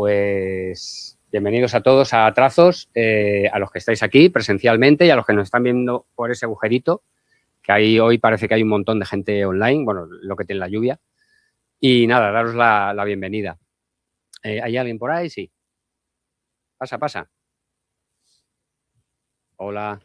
pues bienvenidos a todos a Trazos, a los que estáis aquí presencialmente y a los que nos están viendo por ese agujerito, que ahí hoy parece que hay un montón de gente online, bueno, lo que tiene la lluvia. Y nada, daros la bienvenida. ¿Hay alguien por ahí? Sí. Pasa, pasa. Hola.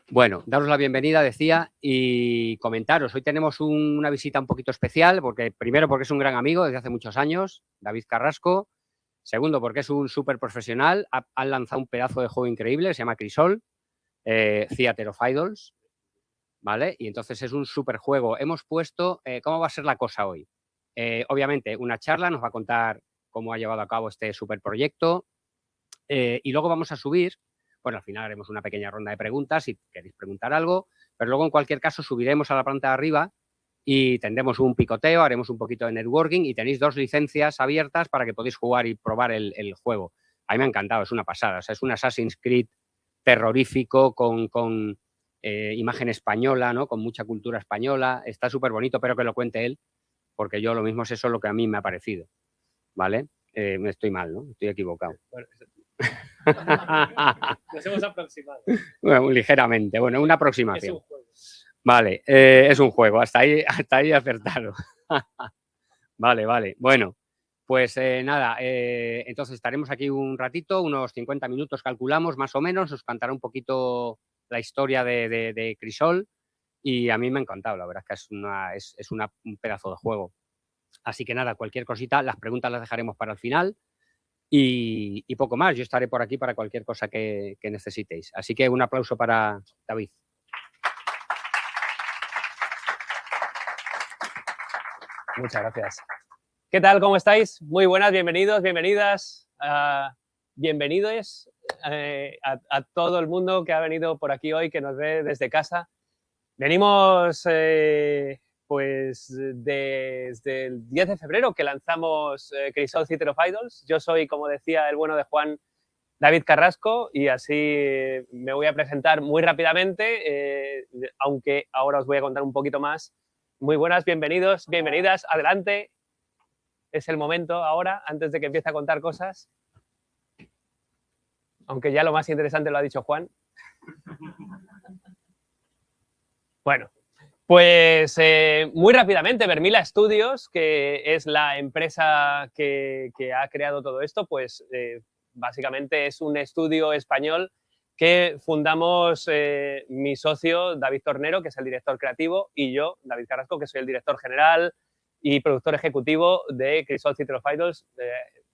Bueno, daros la bienvenida, decía, y comentaros. Hoy tenemos una visita un poquito especial, primero porque es un gran amigo desde hace muchos años, David Carrasco. Segundo, porque es un súper profesional. Han lanzado un pedazo de juego increíble, se llama Crisol, Theater of Idols, ¿vale? Y entonces es un súper juego. Hemos puesto, ¿cómo va a ser la cosa hoy? Obviamente, una charla, nos va a contar cómo ha llevado a cabo este súper proyecto. Y luego vamos a subir, bueno, al final haremos una pequeña ronda de preguntas si queréis preguntar algo, pero luego en cualquier caso subiremos a la planta de arriba y tendremos un picoteo, haremos un poquito de networking y tenéis 2 licencias abiertas para que podáis jugar y probar el juego. A mí me ha encantado, es una pasada. O sea, es un Assassin's Creed terrorífico con imagen española, ¿no? Con mucha cultura española. Está súper bonito, pero que lo cuente él, porque yo lo mismo es eso lo que a mí me ha parecido, ¿vale? Estoy mal, ¿no? Estoy equivocado. Bueno, nos hemos aproximado. Bueno, ligeramente. Bueno, una aproximación. Es un juego. Vale, es un juego. Hasta ahí acertado. Vale. Bueno, pues nada, entonces estaremos aquí un ratito, unos 50 minutos calculamos, más o menos. Os contará un poquito la historia de Crisol y a mí me ha encantado, la verdad es que es un pedazo de juego. Así que nada, cualquier cosita, las preguntas las dejaremos para el final. Y poco más, yo estaré por aquí para cualquier cosa que necesitéis. Así que un aplauso para David. Muchas gracias. ¿Qué tal? ¿Cómo estáis? Muy buenas, bienvenidos, bienvenidas. Bienvenidos a todo el mundo que ha venido por aquí hoy, que nos ve desde casa. Venimos pues desde el 10 de febrero que lanzamos Crisol Theater of Idols. Yo soy, como decía el bueno de Juan, David Carrasco, y así me voy a presentar muy rápidamente, aunque ahora os voy a contar un poquito más. Muy buenas, bienvenidos, bienvenidas, adelante. Es el momento ahora, antes de que empiece a contar cosas. Aunque ya lo más interesante lo ha dicho Juan. Bueno, pues muy rápidamente, Vermila Studios, que es la empresa que ha creado todo esto, pues básicamente es un estudio español que fundamos mi socio David Tornero, que es el director creativo, y yo, David Carrasco, que soy el director general y productor ejecutivo de Crisol Theater of Idols.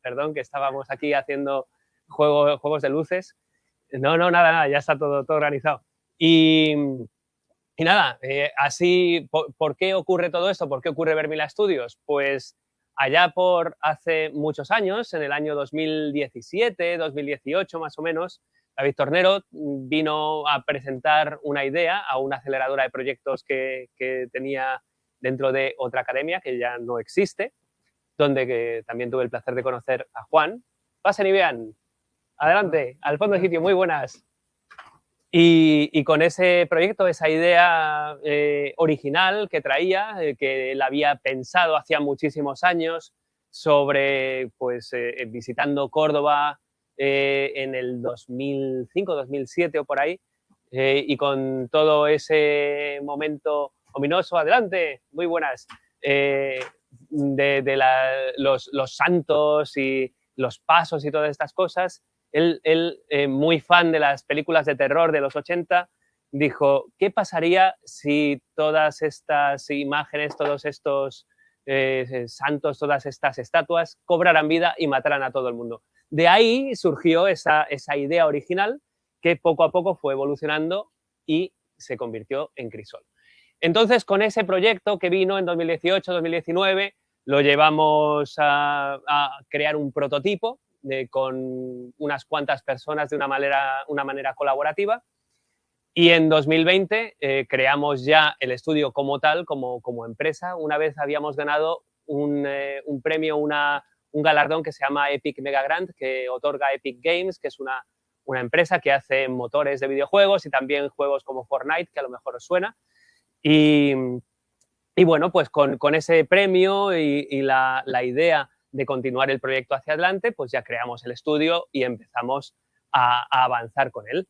Perdón, que estábamos aquí haciendo juegos de luces. No, nada, ya está todo organizado. Y nada, así, ¿por qué ocurre todo esto? ¿Por qué ocurre Vermila Studios? Pues allá por hace muchos años, en el año 2017, 2018 más o menos, David Tornero vino a presentar una idea a una aceleradora de proyectos que tenía dentro de otra academia que ya no existe, donde también tuve el placer de conocer a Juan. Pasen y vean. Adelante, al fondo del sitio, muy buenas. Y con ese proyecto, esa idea original que traía, que él había pensado hacía muchísimos años sobre, pues, visitando Córdoba en el 2005, 2007 o por ahí, y con todo ese momento ominoso, adelante, muy buenas, los santos y los pasos y todas estas cosas. Él muy fan de las películas de terror de los 80, dijo, ¿qué pasaría si todas estas imágenes, todos estos santos, todas estas estatuas cobraran vida y mataran a todo el mundo? De ahí surgió esa idea original que poco a poco fue evolucionando y se convirtió en Crisol. Entonces, con ese proyecto que vino en 2018, 2019, lo llevamos a crear un prototipo con unas cuantas personas de una manera colaborativa, y en 2020 creamos ya el estudio como tal, como empresa. Una vez habíamos ganado un premio, un galardón que se llama Epic Mega Grant, que otorga Epic Games, que es una empresa que hace motores de videojuegos y también juegos como Fortnite, que a lo mejor os suena. Y bueno, pues con ese premio y la idea de continuar el proyecto hacia adelante, pues ya creamos el estudio y empezamos a avanzar con él.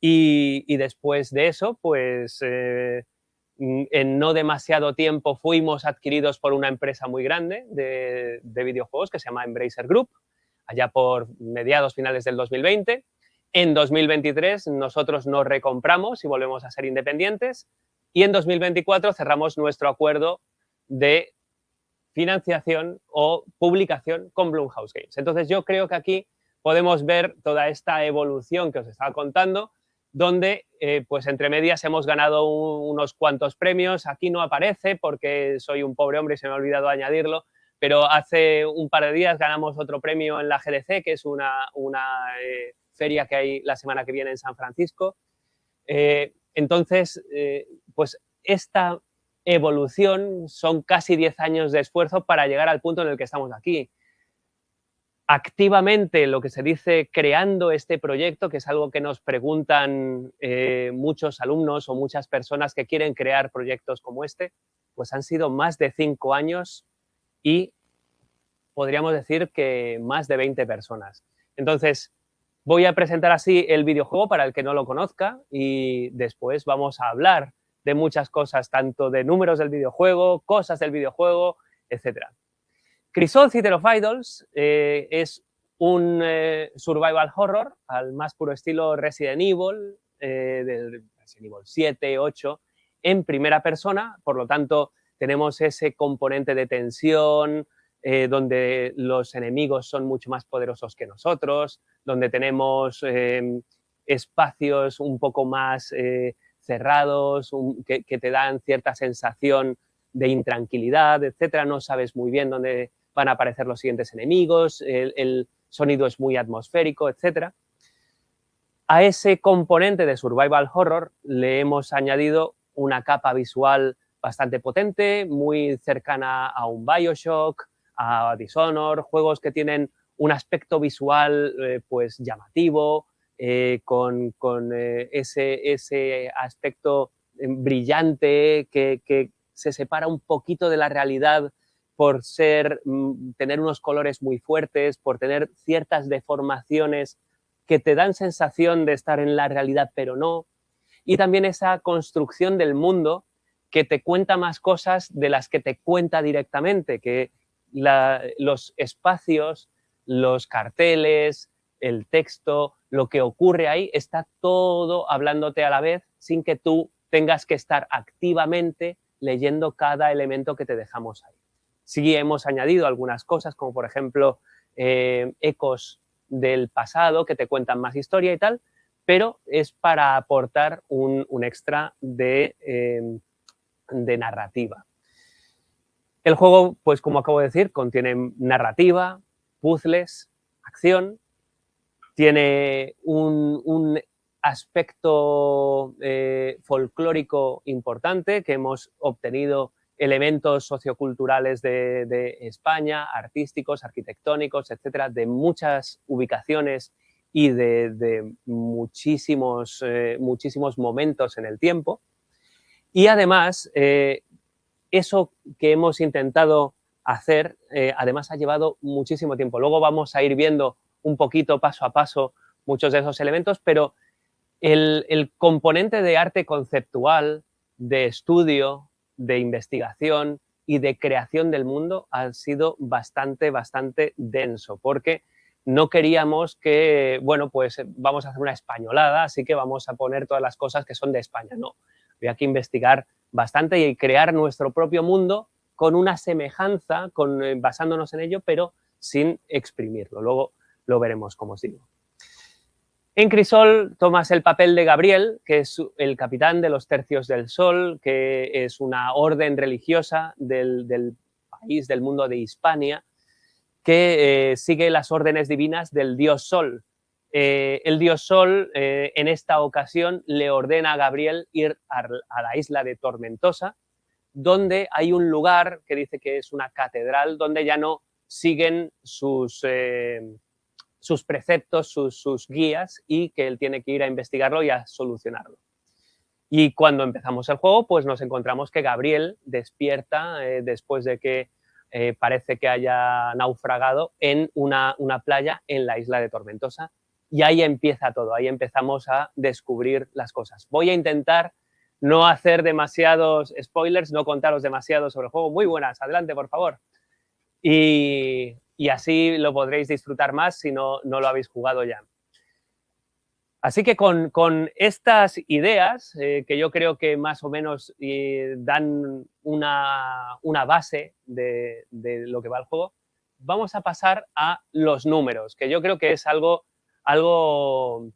Y después de eso, pues en no demasiado tiempo fuimos adquiridos por una empresa muy grande de videojuegos que se llama Embracer Group, allá por mediados finales del 2020. En 2023 nosotros nos recompramos y volvemos a ser independientes, y en 2024 cerramos nuestro acuerdo de financiación o publicación con Blumhouse Games. Entonces yo creo que aquí podemos ver toda esta evolución que os estaba contando, donde pues entre medias hemos ganado unos cuantos premios. Aquí no aparece porque soy un pobre hombre y se me ha olvidado añadirlo, pero hace un par de días ganamos otro premio en la GDC, que es una feria que hay la semana que viene en San Francisco. Entonces, pues esta evolución son casi 10 años de esfuerzo para llegar al punto en el que estamos aquí. Activamente, lo que se dice, creando este proyecto, que es algo que nos preguntan muchos alumnos o muchas personas que quieren crear proyectos como este, pues han sido más de 5 años y podríamos decir que más de 20 personas. Entonces, voy a presentar así el videojuego para el que no lo conozca y después vamos a hablar de muchas cosas, tanto de números del videojuego, cosas del videojuego, etc. Crisol City of Idols es un survival horror al más puro estilo Resident Evil, del Resident Evil 7, 8, en primera persona. Por lo tanto, tenemos ese componente de tensión, donde los enemigos son mucho más poderosos que nosotros, donde tenemos espacios un poco más cerrados, que te dan cierta sensación de intranquilidad, etcétera. No sabes muy bien dónde van a aparecer los siguientes enemigos, el sonido es muy atmosférico, etcétera. A ese componente de survival horror le hemos añadido una capa visual bastante potente, muy cercana a un BioShock, a Dishonored, juegos que tienen un aspecto visual pues llamativo, con ese aspecto brillante que se separa un poquito de la realidad por tener unos colores muy fuertes, por tener ciertas deformaciones que te dan sensación de estar en la realidad, pero no. Y también esa construcción del mundo que te cuenta más cosas de las que te cuenta directamente, que los espacios, los carteles, el texto, lo que ocurre ahí, está todo hablándote a la vez sin que tú tengas que estar activamente leyendo cada elemento que te dejamos ahí. Sí hemos añadido algunas cosas, como por ejemplo ecos del pasado que te cuentan más historia y tal, pero es para aportar un extra de narrativa. El juego, pues como acabo de decir, contiene narrativa, puzzles, acción, tiene un aspecto folclórico importante, que hemos obtenido elementos socioculturales de España, artísticos, arquitectónicos, etcétera, de muchas ubicaciones y de muchísimos momentos en el tiempo. Y además, eso que hemos intentado hacer, además ha llevado muchísimo tiempo. Luego vamos a ir viendo un poquito, paso a paso, muchos de esos elementos, pero el componente de arte conceptual, de estudio, de investigación y de creación del mundo ha sido bastante denso, porque no queríamos que, bueno, pues vamos a hacer una españolada, así que vamos a poner todas las cosas que son de España. No, había que investigar bastante y crear nuestro propio mundo con una semejanza, basándonos en ello, pero sin exprimirlo. Luego lo veremos, como os digo. En Crisol tomas el papel de Gabriel, que es el capitán de los Tercios del Sol, que es una orden religiosa del país, del mundo de Hispania, que sigue las órdenes divinas del dios Sol. El dios Sol, en esta ocasión, le ordena a Gabriel ir a la isla de Tormentosa, donde hay un lugar que dice que es una catedral, donde ya no siguen sus preceptos, sus guías, y que él tiene que ir a investigarlo y a solucionarlo. Y cuando empezamos el juego, pues nos encontramos que Gabriel despierta después de que parece que haya naufragado en una playa en la isla de Tormentosa. Y ahí empieza todo, ahí empezamos a descubrir las cosas. Voy a intentar no hacer demasiados spoilers, no contaros demasiado sobre el juego. Muy buenas, adelante, por favor. Y así lo podréis disfrutar más si no lo habéis jugado ya. Así que con estas ideas, que yo creo que más o menos dan una base de lo que va el juego, vamos a pasar a los números, que yo creo que es algo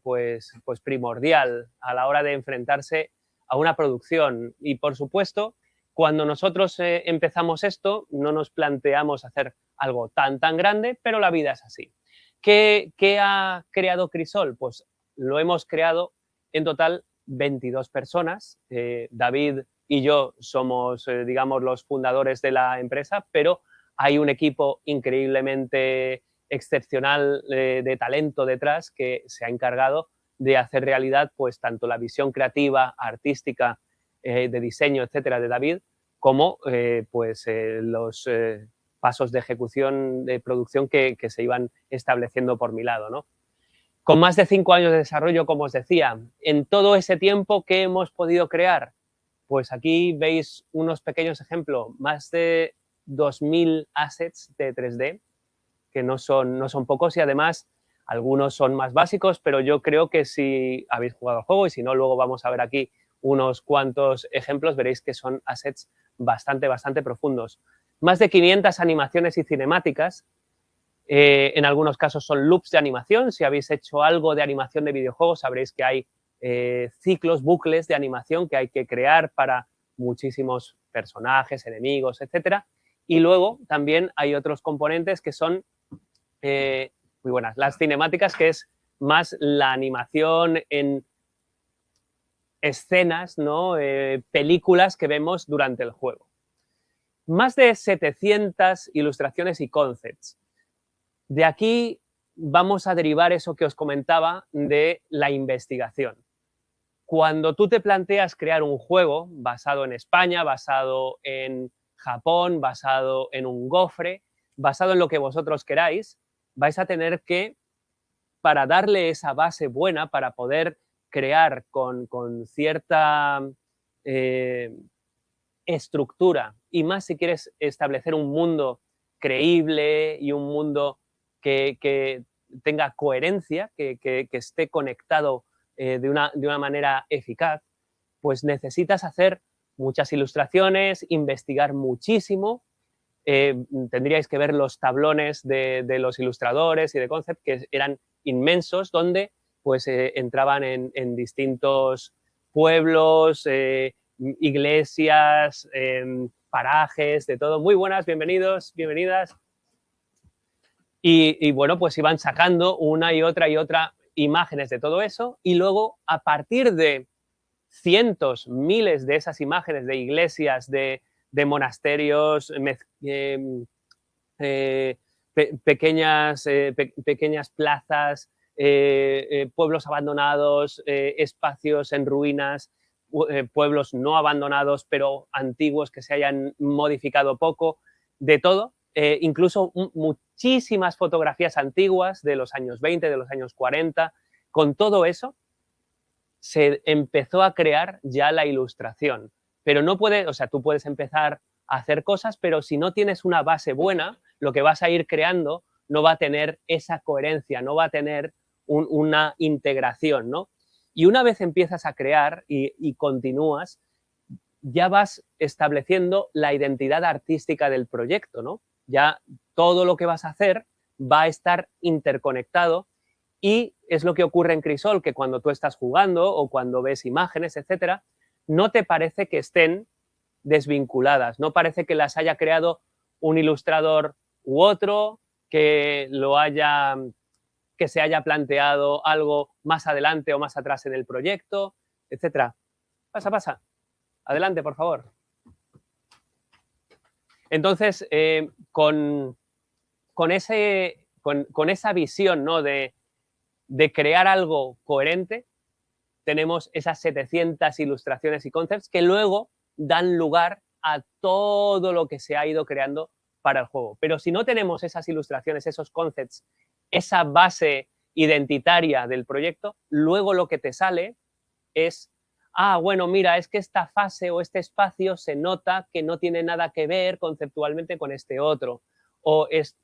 pues primordial a la hora de enfrentarse a una producción. Y, por supuesto, cuando nosotros empezamos esto, no nos planteamos hacer algo tan grande, pero la vida es así. ¿Qué ha creado Crisol? Pues lo hemos creado en total 22 personas. David y yo somos, digamos, los fundadores de la empresa, pero hay un equipo increíblemente excepcional de talento detrás que se ha encargado de hacer realidad pues tanto la visión creativa, artística, de diseño, etcétera, de David, como los pasos de ejecución, de producción que se iban estableciendo por mi lado, ¿no? Con más de 5 años de desarrollo, como os decía, en todo ese tiempo, ¿qué hemos podido crear? Pues aquí veis unos pequeños ejemplos, más de 2.000 assets de 3D, que no son pocos y además algunos son más básicos, pero yo creo que si habéis jugado al juego y si no, luego vamos a ver aquí unos cuantos ejemplos, veréis que son assets bastante profundos. Más de 500 animaciones y cinemáticas. En algunos casos son loops de animación. Si habéis hecho algo de animación de videojuegos, sabréis que hay ciclos, bucles de animación que hay que crear para muchísimos personajes, enemigos, etcétera. Y luego también hay otros componentes que son muy buenas. Las cinemáticas, que es más la animación en escenas, ¿no? Películas que vemos durante el juego. Más de 700 ilustraciones y concepts. De aquí vamos a derivar eso que os comentaba de la investigación. Cuando tú te planteas crear un juego basado en España, basado en Japón, basado en un gofre, basado en lo que vosotros queráis, vais a tener que, para darle esa base buena, para poder crear con cierta estructura, y más si quieres establecer un mundo creíble y un mundo que tenga coherencia, que esté conectado de una manera eficaz, pues necesitas hacer muchas ilustraciones, investigar muchísimo. Tendríais que ver los tablones de los ilustradores y de concept, que eran inmensos, donde pues entraban en distintos pueblos, iglesias, parajes, de todo. Muy buenas, bienvenidos, bienvenidas. Y bueno, pues iban sacando una y otra imágenes de todo eso, y luego, a partir de cientos, miles de esas imágenes de iglesias, de monasterios, pequeñas plazas, pueblos abandonados, espacios en ruinas, pueblos no abandonados, pero antiguos que se hayan modificado poco, de todo. Incluso muchísimas fotografías antiguas de los años 20, de los años 40. Con todo eso se empezó a crear ya la ilustración. Pero no puede, o sea, tú puedes empezar a hacer cosas, pero si no tienes una base buena, lo que vas a ir creando no va a tener esa coherencia, no va a tener una integración, ¿no? Y una vez empiezas a crear y continúas, ya vas estableciendo la identidad artística del proyecto, ¿no? Ya todo lo que vas a hacer va a estar interconectado, y es lo que ocurre en Crisol, que cuando tú estás jugando o cuando ves imágenes, etcétera, no te parece que estén desvinculadas, no parece que las haya creado un ilustrador u otro, que se haya planteado algo más adelante o más atrás en el proyecto, etcétera. Pasa. Adelante, por favor. Entonces, con esa visión, ¿no?, de crear algo coherente, tenemos esas 700 ilustraciones y concepts que luego dan lugar a todo lo que se ha ido creando para el juego. Pero si no tenemos esas ilustraciones, esos concepts, esa base identitaria del proyecto, luego lo que te sale es, bueno, mira, es que esta fase o este espacio se nota que no tiene nada que ver conceptualmente con este otro. O es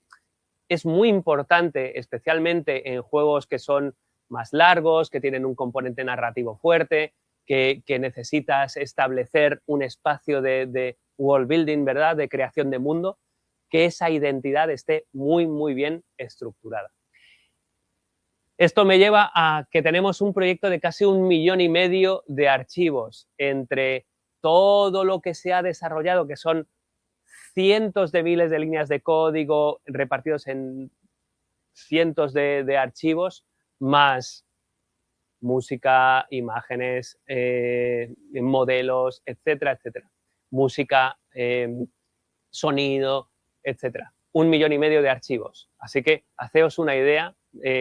muy importante, especialmente en juegos que son más largos, que tienen un componente narrativo fuerte, que necesitas establecer un espacio de world building, ¿verdad?, de creación de mundo, que esa identidad esté muy, muy bien estructurada. Esto me lleva a que tenemos un proyecto de casi 1,5 millones de archivos entre todo lo que se ha desarrollado, que son cientos de miles de líneas de código repartidos en cientos de archivos, más música, imágenes, modelos, etcétera, etcétera. Música, sonido, etcétera. 1,5 millones de archivos. Así que haceos una idea,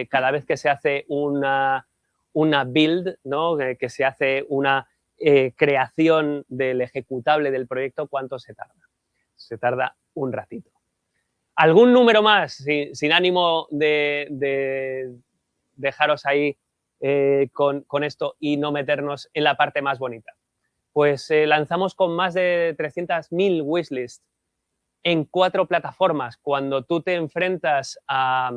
cada vez que se hace una build, ¿no?, que se hace una creación del ejecutable del proyecto, ¿cuánto se tarda? Se tarda un ratito. ¿Algún número más? Sin ánimo de dejaros ahí con esto y no meternos en la parte más bonita. Pues lanzamos con más de 300.000 wishlists en 4 plataformas. Cuando tú te enfrentas a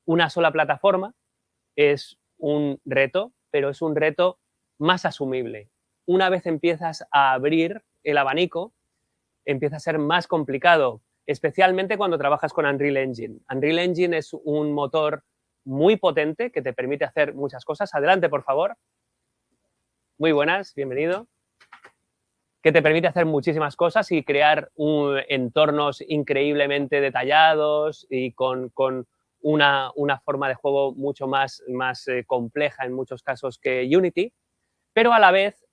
una sola plataforma, es un reto, pero es un reto más asumible. Una vez empiezas a abrir el abanico, empieza a ser más complicado, especialmente cuando trabajas con Unreal Engine. Unreal Engine es un motor muy potente que te permite hacer muchas cosas. Adelante, por favor. Muy buenas, bienvenido. Que te permite hacer muchísimas cosas y crear entornos increíblemente detallados y con una forma de juego mucho más compleja en muchos casos que Unity. Pero a la vez,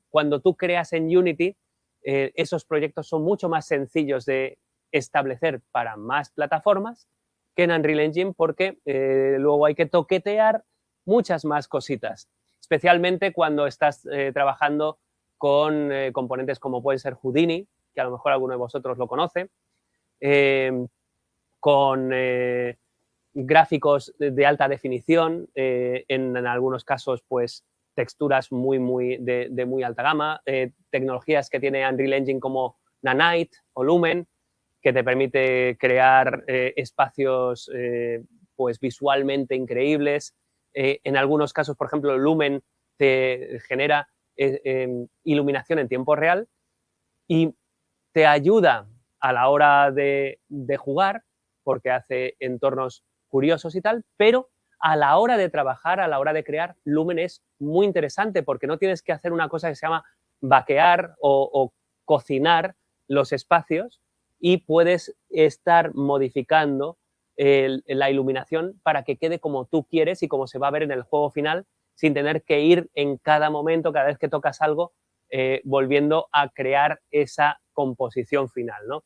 cuando tú creas en Unity, esos proyectos son mucho más sencillos de establecer para más plataformas que en Unreal Engine, porque luego hay que toquetear muchas más cositas, especialmente cuando estás trabajando con componentes como puede ser Houdini, que a lo mejor alguno de vosotros lo conoce, con gráficos de alta definición, en algunos casos, pues, texturas de muy alta gama, tecnologías que tiene Unreal Engine como Nanite o Lumen, que te permite crear espacios pues visualmente increíbles. En algunos casos, por ejemplo, Lumen te genera iluminación en tiempo real y te ayuda a la hora de jugar, porque hace entornos curiosos y tal, pero a la hora de trabajar, a la hora de crear, Lumen es muy interesante porque no tienes que hacer una cosa que se llama vaquear o cocinar los espacios y puedes estar modificando la iluminación para que quede como tú quieres y como se va a ver en el juego final, sin tener que ir en cada momento, cada vez que tocas algo, volviendo a crear esa composición final, ¿no?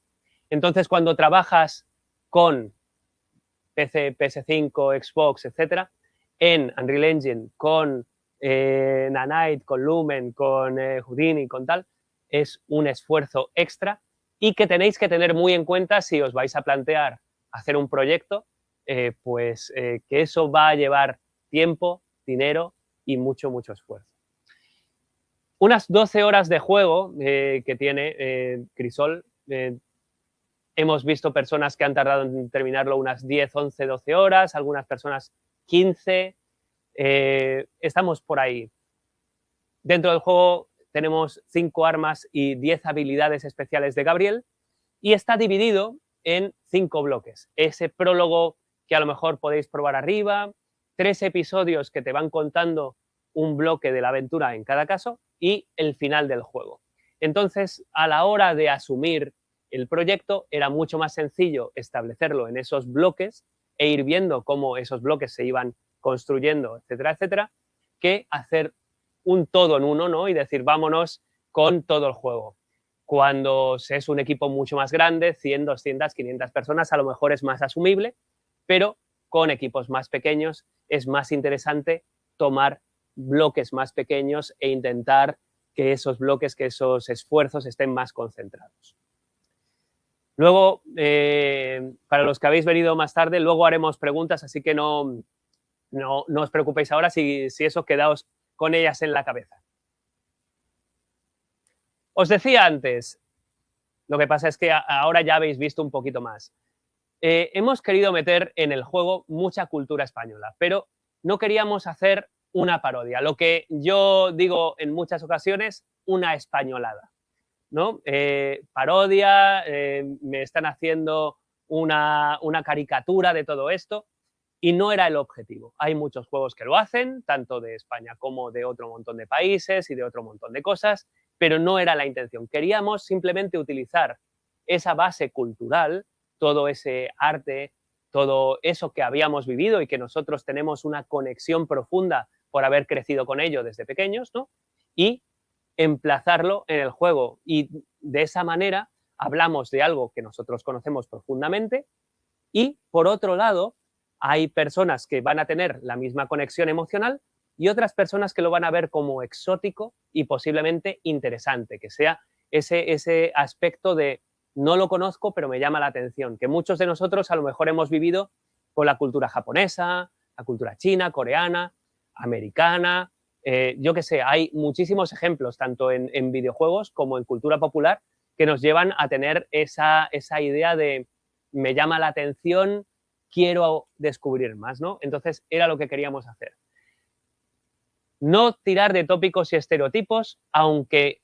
Entonces, cuando trabajas con PC, PS5, Xbox, etcétera, en Unreal Engine, con Nanite, con Lumen, con Houdini, con tal, es un esfuerzo extra y que tenéis que tener muy en cuenta si os vais a plantear hacer un proyecto, que eso va a llevar tiempo, dinero y mucho, mucho esfuerzo. Unas 12 horas de juego que tiene Crisol. Hemos visto personas que han tardado en terminarlo unas 10, 11, 12 horas, algunas personas 15. Estamos por ahí. Dentro del juego tenemos 5 armas y 10 habilidades especiales de Gabriel y está dividido en 5 bloques. Ese prólogo que a lo mejor podéis probar arriba, 3 episodios que te van contando un bloque de la aventura en cada caso y el final del juego. Entonces, a la hora de asumir el proyecto, era mucho más sencillo establecerlo en esos bloques e ir viendo cómo esos bloques se iban construyendo, etcétera, etcétera, que hacer un todo en uno, ¿no? Y decir, vámonos con todo el juego. Cuando es un equipo mucho más grande, 100, 200, 500 personas, a lo mejor es más asumible, pero con equipos más pequeños es más interesante tomar bloques más pequeños e intentar que esos bloques, que esos esfuerzos estén más concentrados. Luego, para los que habéis venido más tarde, luego haremos preguntas, así que no os preocupéis ahora, si eso, quedaos con ellas en la cabeza. Os decía antes, lo que pasa es que ahora ya habéis visto un poquito más. Hemos querido meter en el juego mucha cultura española, pero no queríamos hacer una parodia, lo que yo digo en muchas ocasiones, una españolada, ¿no? Parodia, me están haciendo una caricatura de todo esto, y no era el objetivo. Hay muchos juegos que lo hacen, tanto de España como de otro montón de países y de otro montón de cosas, pero no era la intención. Queríamos simplemente utilizar esa base cultural, todo ese arte, todo eso que habíamos vivido y que nosotros tenemos una conexión profunda por haber crecido con ello desde pequeños, ¿no? Y emplazarlo en el juego. Y de esa manera hablamos de algo que nosotros conocemos profundamente y, por otro lado, hay personas que van a tener la misma conexión emocional y otras personas que lo van a ver como exótico y posiblemente interesante, que sea ese aspecto de no lo conozco, pero me llama la atención, que muchos de nosotros a lo mejor hemos vivido con la cultura japonesa, la cultura china, coreana, americana, yo qué sé, hay muchísimos ejemplos, tanto en videojuegos como en cultura popular, que nos llevan a tener esa idea de me llama la atención, quiero descubrir más, ¿no? Entonces era lo que queríamos hacer. No tirar de tópicos y estereotipos, aunque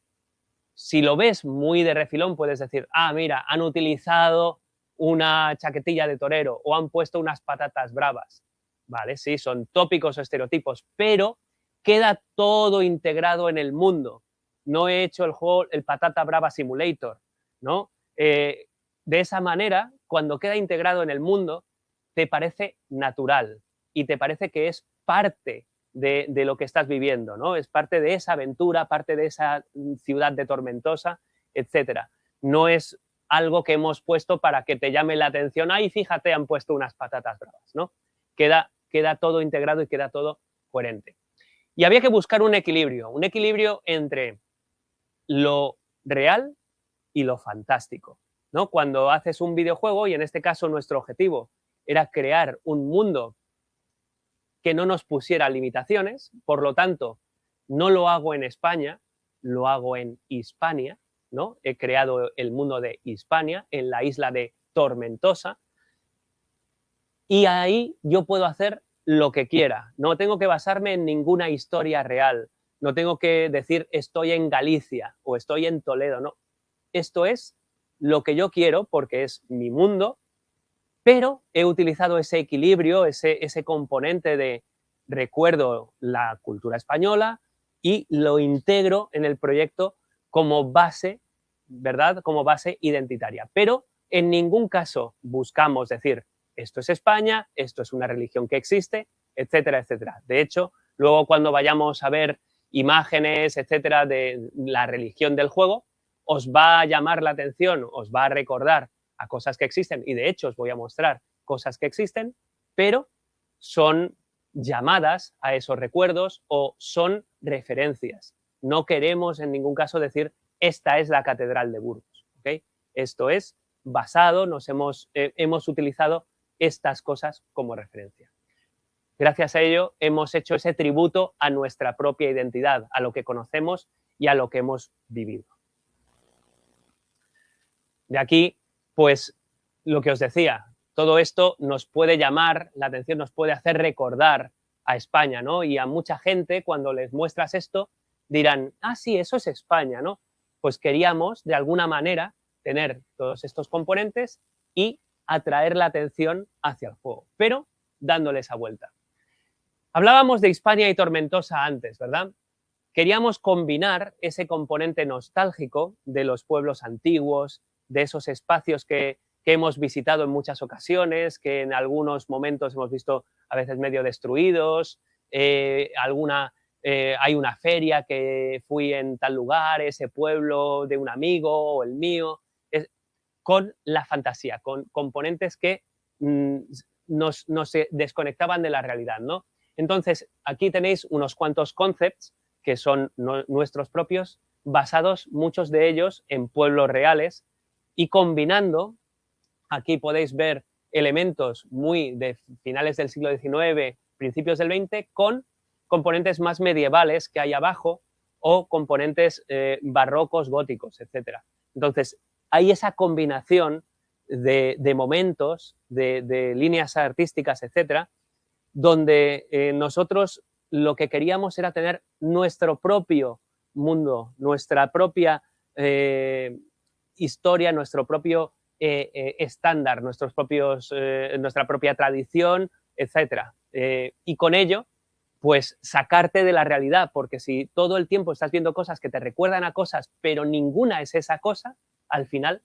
si lo ves muy de refilón puedes decir, ah, mira, han utilizado una chaquetilla de torero o han puesto unas patatas bravas. Vale, sí, son tópicos o estereotipos, pero queda todo integrado en el mundo. No he hecho el juego, el Patata Brava Simulator, ¿no? De esa manera, cuando queda integrado en el mundo, te parece natural y te parece que es parte de lo que estás viviendo, ¿no? Es parte de esa aventura, parte de esa ciudad de Tormentosa, etcétera. No es algo que hemos puesto para que te llame la atención, ay, fíjate, han puesto unas patatas bravas, ¿no? Queda todo integrado y queda todo coherente. Y había que buscar un equilibrio entre lo real y lo fantástico, ¿no? Cuando haces un videojuego, y en este caso nuestro objetivo era crear un mundo que no nos pusiera limitaciones, por lo tanto, no lo hago en España, lo hago en Hispania, ¿no? He creado el mundo de Hispania, en la isla de Tormentosa, y ahí yo puedo hacer lo que quiera, no tengo que basarme en ninguna historia real, no tengo que decir estoy en Galicia o estoy en Toledo, no. Esto es lo que yo quiero porque es mi mundo, pero he utilizado ese equilibrio, ese componente de recuerdo la cultura española y lo integro en el proyecto como base, ¿verdad? Como base identitaria. Pero en ningún caso buscamos decir, esto es España, esto es una religión que existe, etcétera, etcétera. De hecho, luego cuando vayamos a ver imágenes, etcétera, de la religión del juego, os va a llamar la atención, os va a recordar a cosas que existen, y de hecho os voy a mostrar cosas que existen, pero son llamadas a esos recuerdos o son referencias. No queremos en ningún caso decir esta es la Catedral de Burgos. ¿Okay? Esto es basado, hemos utilizado estas cosas como referencia. Gracias a ello hemos hecho ese tributo a nuestra propia identidad, a lo que conocemos y a lo que hemos vivido. De aquí, pues, lo que os decía, todo esto nos puede llamar la atención, nos puede hacer recordar a España, ¿no? Y a mucha gente, cuando les muestras esto, dirán, ah, sí, eso es España, ¿no? Pues queríamos, de alguna manera, tener todos estos componentes y atraer la atención hacia el juego, pero dándole esa vuelta. Hablábamos de Hispania y Tormentosa antes, ¿verdad? Queríamos combinar ese componente nostálgico de los pueblos antiguos, de esos espacios que hemos visitado en muchas ocasiones, que en algunos momentos hemos visto a veces medio destruidos, hay una feria que fui en tal lugar, ese pueblo de un amigo o el mío, con la fantasía, con componentes que nos desconectaban de la realidad, ¿no? Entonces, aquí tenéis unos cuantos concepts que son nuestros propios, basados muchos de ellos en pueblos reales y combinando Aquí podéis ver elementos muy de finales del siglo XIX, principios del XX, con componentes más medievales que hay abajo o componentes barrocos, góticos, etc. Entonces, hay esa combinación de momentos, de líneas artísticas, etc., donde nosotros lo que queríamos era tener nuestro propio mundo, nuestra propia historia, nuestro propio estándar, nuestra propia tradición, etc. Y con ello, pues sacarte de la realidad, porque si todo el tiempo estás viendo cosas que te recuerdan a cosas, pero ninguna es esa cosa, al final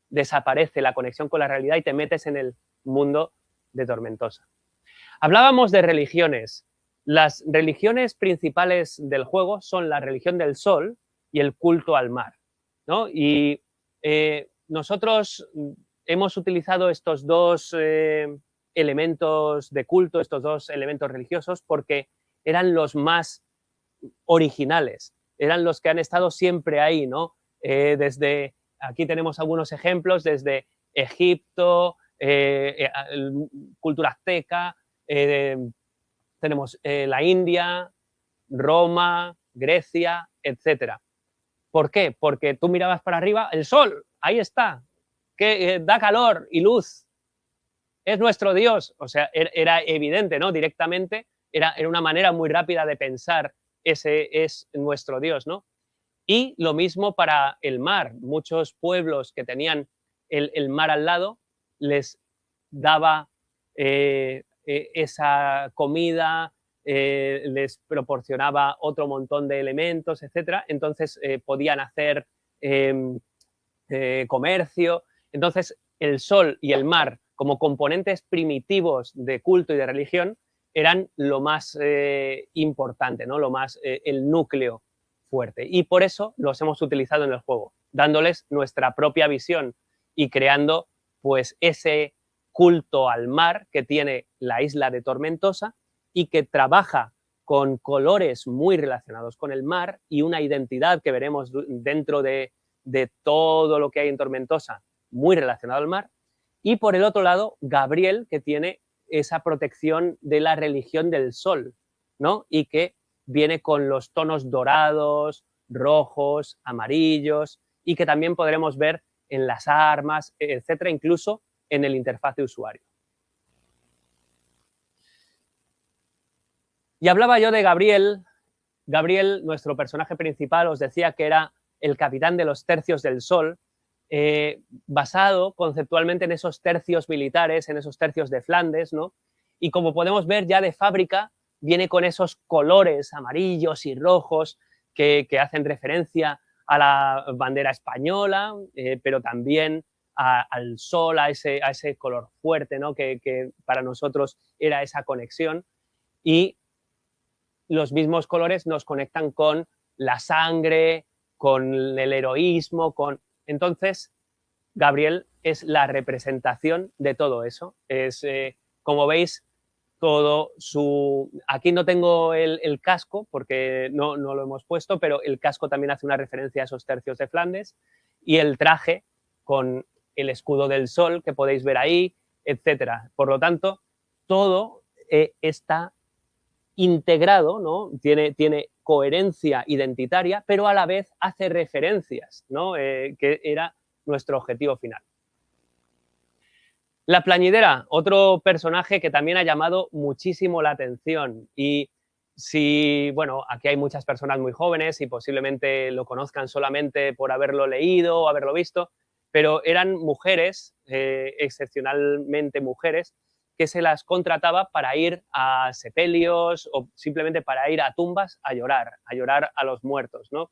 desaparece la conexión con la realidad y te metes en el mundo de Tormentosa. Hablábamos de religiones. Las religiones principales del juego son la religión del sol y el culto al mar, ¿no? Y nosotros hemos utilizado estos dos elementos de culto, estos dos elementos religiosos, porque eran los más originales, eran los que han estado siempre ahí, ¿no? Desde, aquí tenemos algunos ejemplos, desde Egipto, cultura azteca, tenemos la India, Roma, Grecia, etc. ¿Por qué? Porque tú mirabas para arriba, el sol, ahí está, que da calor y luz, es nuestro Dios. O sea, era evidente, ¿no? Directamente, era una manera muy rápida de pensar, ese es nuestro Dios, ¿no? Y lo mismo para el mar. Muchos pueblos que tenían el mar al lado les daba esa comida, les proporcionaba otro montón de elementos, etc. Entonces podían hacer comercio. Entonces el sol y el mar, como componentes primitivos de culto y de religión, eran lo más importante, ¿no? Lo más, el núcleo fuerte. Y por eso los hemos utilizado en el juego, dándoles nuestra propia visión y creando pues ese culto al mar que tiene la isla de Tormentosa y que trabaja con colores muy relacionados con el mar y una identidad que veremos dentro de todo lo que hay en Tormentosa muy relacionado al mar. Y por el otro lado, Gabriel, que tiene esa protección de la religión del sol, ¿no? Y que viene con los tonos dorados, rojos, amarillos, y que también podremos ver en las armas, etcétera, incluso en el interfaz de usuario. Y hablaba yo de Gabriel. Gabriel, nuestro personaje principal, os decía que era el capitán de los tercios del sol, basado conceptualmente en esos tercios militares, en esos tercios de Flandes, ¿no? Y como podemos ver ya de fábrica, viene con esos colores amarillos y rojos que hacen referencia a la bandera española, pero también al sol, a ese color fuerte, ¿no? que para nosotros era esa conexión. Y los mismos colores nos conectan con la sangre, con el heroísmo, Entonces, Gabriel es la representación de todo eso. Es, como veis, todo su... Aquí no tengo el casco porque no lo hemos puesto, pero el casco también hace una referencia a esos tercios de Flandes y el traje con el escudo del sol que podéis ver ahí, etcétera. Por lo tanto, todo está integrado, ¿no? Tiene coherencia identitaria, pero a la vez hace referencias, ¿no? Que era nuestro objetivo final. La Plañidera, otro personaje que también ha llamado muchísimo la atención y si, bueno, aquí hay muchas personas muy jóvenes y posiblemente lo conozcan solamente por haberlo leído o haberlo visto, pero eran mujeres, excepcionalmente mujeres, que se las contrataba para ir a sepelios o simplemente para ir a tumbas a llorar a los muertos, ¿no?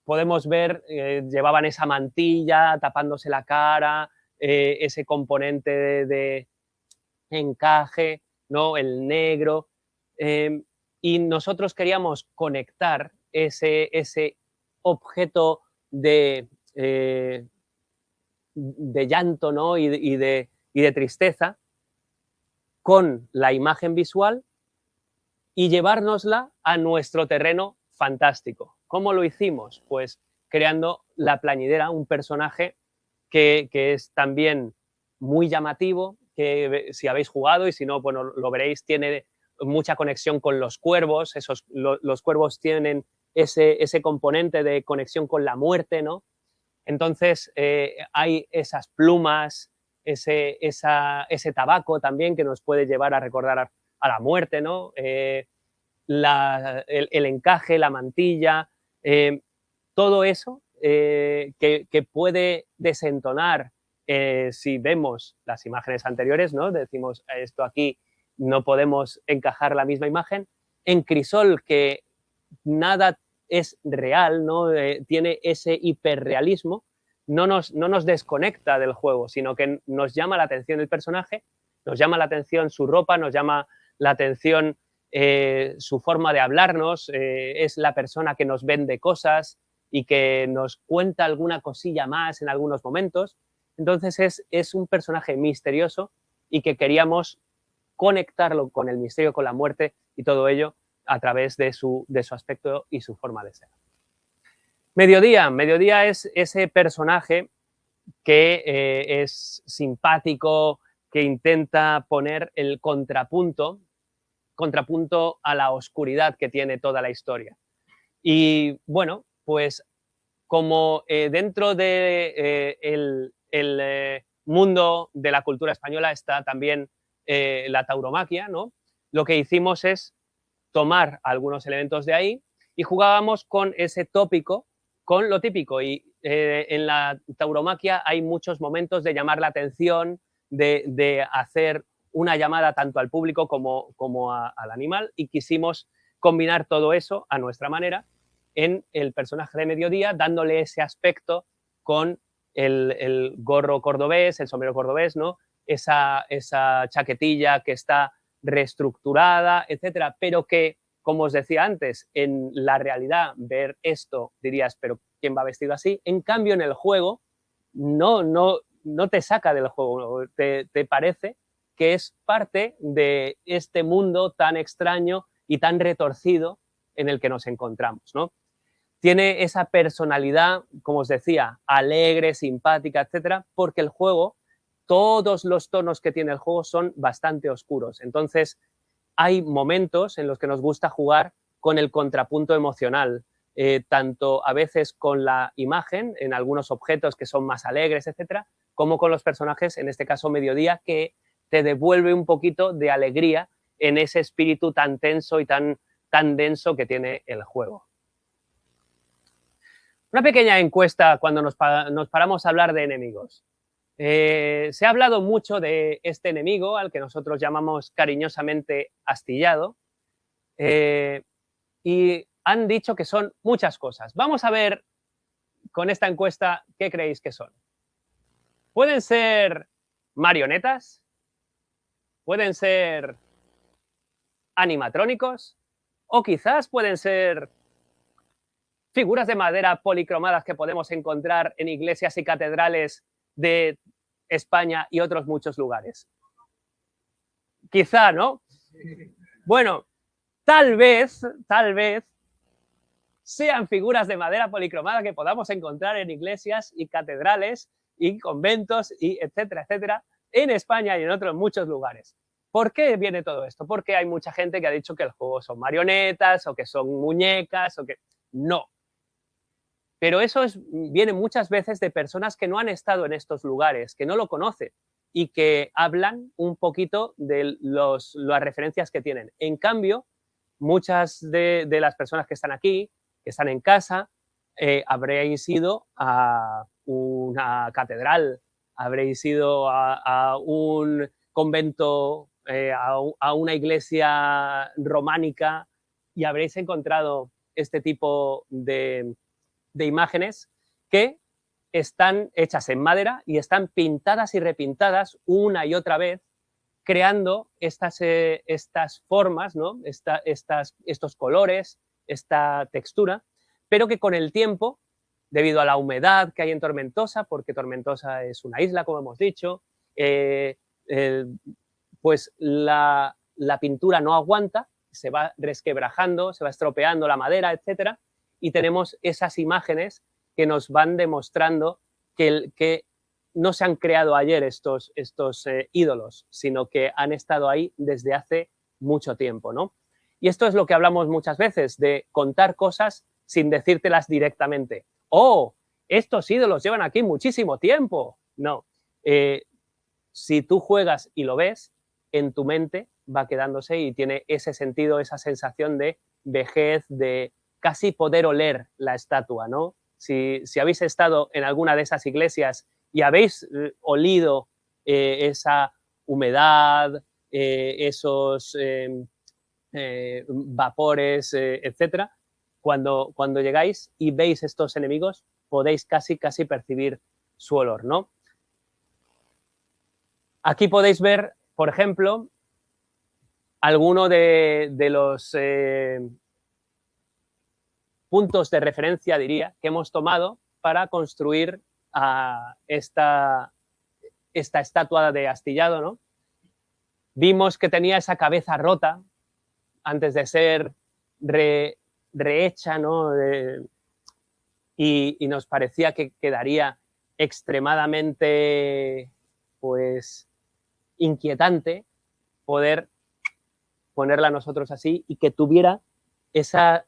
Podemos ver, llevaban esa mantilla tapándose la cara, ese componente de encaje, ¿no? El negro. Y nosotros queríamos conectar ese objeto de llanto, ¿no? y de tristeza con la imagen visual y llevárnosla a nuestro terreno fantástico. ¿Cómo lo hicimos? Pues creando la Plañidera, un personaje que es también muy llamativo, que si habéis jugado y si no, bueno, lo veréis, tiene mucha conexión con los cuervos, los cuervos tienen ese componente de conexión con la muerte, ¿no? Entonces, hay esas plumas, ese tabaco también que nos puede llevar a recordar a la muerte, ¿no? El encaje, la mantilla, todo eso que puede desentonar si vemos las imágenes anteriores, ¿no? Decimos, esto aquí no podemos encajar la misma imagen. En Crisol, que nada es real, ¿no? Tiene ese hiperrealismo, no nos desconecta del juego, sino que nos llama la atención el personaje, nos llama la atención su ropa, nos llama la atención su forma de hablarnos, es la persona que nos vende cosas y que nos cuenta alguna cosilla más en algunos momentos. Entonces es un personaje misterioso y que queríamos conectarlo con el misterio, con la muerte y todo ello a través de su aspecto y su forma de ser. Mediodía es ese personaje que es simpático, que intenta poner el contrapunto a la oscuridad que tiene toda la historia. Y bueno, pues como dentro del mundo de la cultura española está también la tauromaquia, ¿no? Lo que hicimos es tomar algunos elementos de ahí y jugábamos con ese tópico, con lo típico. Y en la tauromaquia hay muchos momentos de llamar la atención, de hacer una llamada tanto al público como al animal, y quisimos combinar todo eso a nuestra manera en el personaje de Mediodía, dándole ese aspecto con el gorro cordobés, el sombrero cordobés, ¿no? Esa chaquetilla que está reestructurada, etcétera, pero que, como os decía antes, en la realidad ver esto dirías, pero ¿quién va vestido así? En cambio, en el juego no te saca del juego, te parece que es parte de este mundo tan extraño y tan retorcido en el que nos encontramos, ¿no? Tiene esa personalidad, como os decía, alegre, simpática, etcétera, porque el juego, todos los tonos que tiene el juego son bastante oscuros. Entonces, hay momentos en los que nos gusta jugar con el contrapunto emocional, tanto a veces con la imagen, en algunos objetos que son más alegres, etcétera, como con los personajes, en este caso Mediodía, que te devuelve un poquito de alegría en ese espíritu tan tenso y tan denso que tiene el juego. Una pequeña encuesta cuando nos paramos a hablar de enemigos. Se ha hablado mucho de este enemigo, al que nosotros llamamos cariñosamente astillado, y han dicho que son muchas cosas. Vamos a ver con esta encuesta qué creéis que son. Pueden ser marionetas, pueden ser animatrónicos, o quizás pueden ser figuras de madera policromadas que podemos encontrar en iglesias y catedrales de España y otros muchos lugares. Quizá, ¿no? Bueno, tal vez sean figuras de madera policromada que podamos encontrar en iglesias y catedrales y conventos y etcétera, etcétera, en España y en otros muchos lugares. ¿Por qué viene todo esto? Porque hay mucha gente que ha dicho que el juego son marionetas o que son muñecas o que... No. Pero eso viene muchas veces de personas que no han estado en estos lugares, que no lo conocen y que hablan un poquito de las referencias que tienen. En cambio, muchas de las personas que están aquí, que están en casa, habréis ido a una catedral, habréis ido a un convento, a una iglesia románica y habréis encontrado este tipo de imágenes que están hechas en madera y están pintadas y repintadas una y otra vez, creando estas formas, ¿no? Estos colores, esta textura, pero que con el tiempo, debido a la humedad que hay en Tormentosa, porque Tormentosa es una isla, como hemos dicho, pues la pintura no aguanta, se va resquebrajando, se va estropeando la madera, etcétera, y tenemos esas imágenes que nos van demostrando que no se han creado ayer estos ídolos, sino que han estado ahí desde hace mucho tiempo, ¿no? Y esto es lo que hablamos muchas veces, de contar cosas sin decírtelas directamente. ¡Oh! Estos ídolos llevan aquí muchísimo tiempo. No. Si tú juegas y lo ves, en tu mente va quedándose y tiene ese sentido, esa sensación de vejez, de casi poder oler la estatua, ¿no? Si habéis estado en alguna de esas iglesias y habéis olido esa humedad, esos vapores, etcétera, cuando llegáis y veis estos enemigos, podéis casi percibir su olor, ¿no? Aquí podéis ver, por ejemplo, alguno de los puntos de referencia, diría, que hemos tomado para construir esta estatua de astillado, ¿no? Vimos que tenía esa cabeza rota antes de ser rehecha, ¿no? Y nos parecía que quedaría extremadamente, pues, inquietante poder ponerla nosotros así y que tuviera esa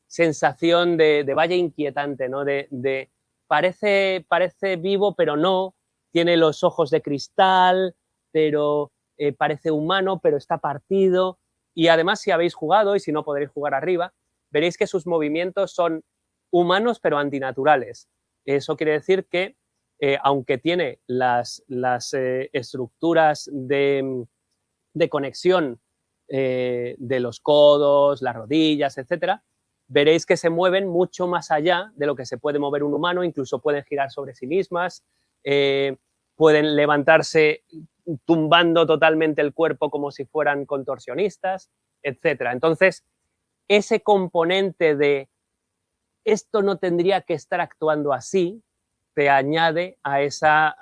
sensación de valle inquietante, ¿no? Parece vivo, pero no, tiene los ojos de cristal, pero parece humano, pero está partido. Y además, si habéis jugado, y si no podréis jugar arriba, veréis que sus movimientos son humanos, pero antinaturales. Eso quiere decir que, aunque tiene las estructuras de conexión de los codos, las rodillas, etcétera, veréis que se mueven mucho más allá de lo que se puede mover un humano, incluso pueden girar sobre sí mismas, pueden levantarse tumbando totalmente el cuerpo como si fueran contorsionistas, etcétera. Entonces, ese componente de esto no tendría que estar actuando así, te añade a esa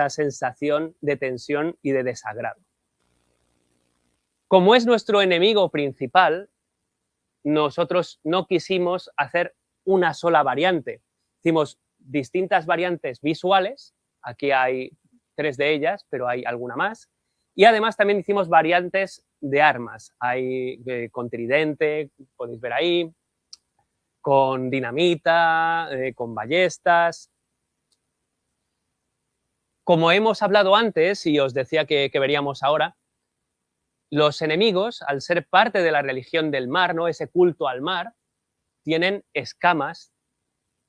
sensación de tensión y de desagrado. Como es nuestro enemigo principal, nosotros no quisimos hacer una sola variante. Hicimos distintas variantes visuales, aquí hay 3 de ellas, pero hay alguna más, y además también hicimos variantes de armas. Hay con tridente, podéis ver ahí, con dinamita, con ballestas. Como hemos hablado antes, y os decía que veríamos ahora, los enemigos, al ser parte de la religión del mar, ¿no? Ese culto al mar, tienen escamas,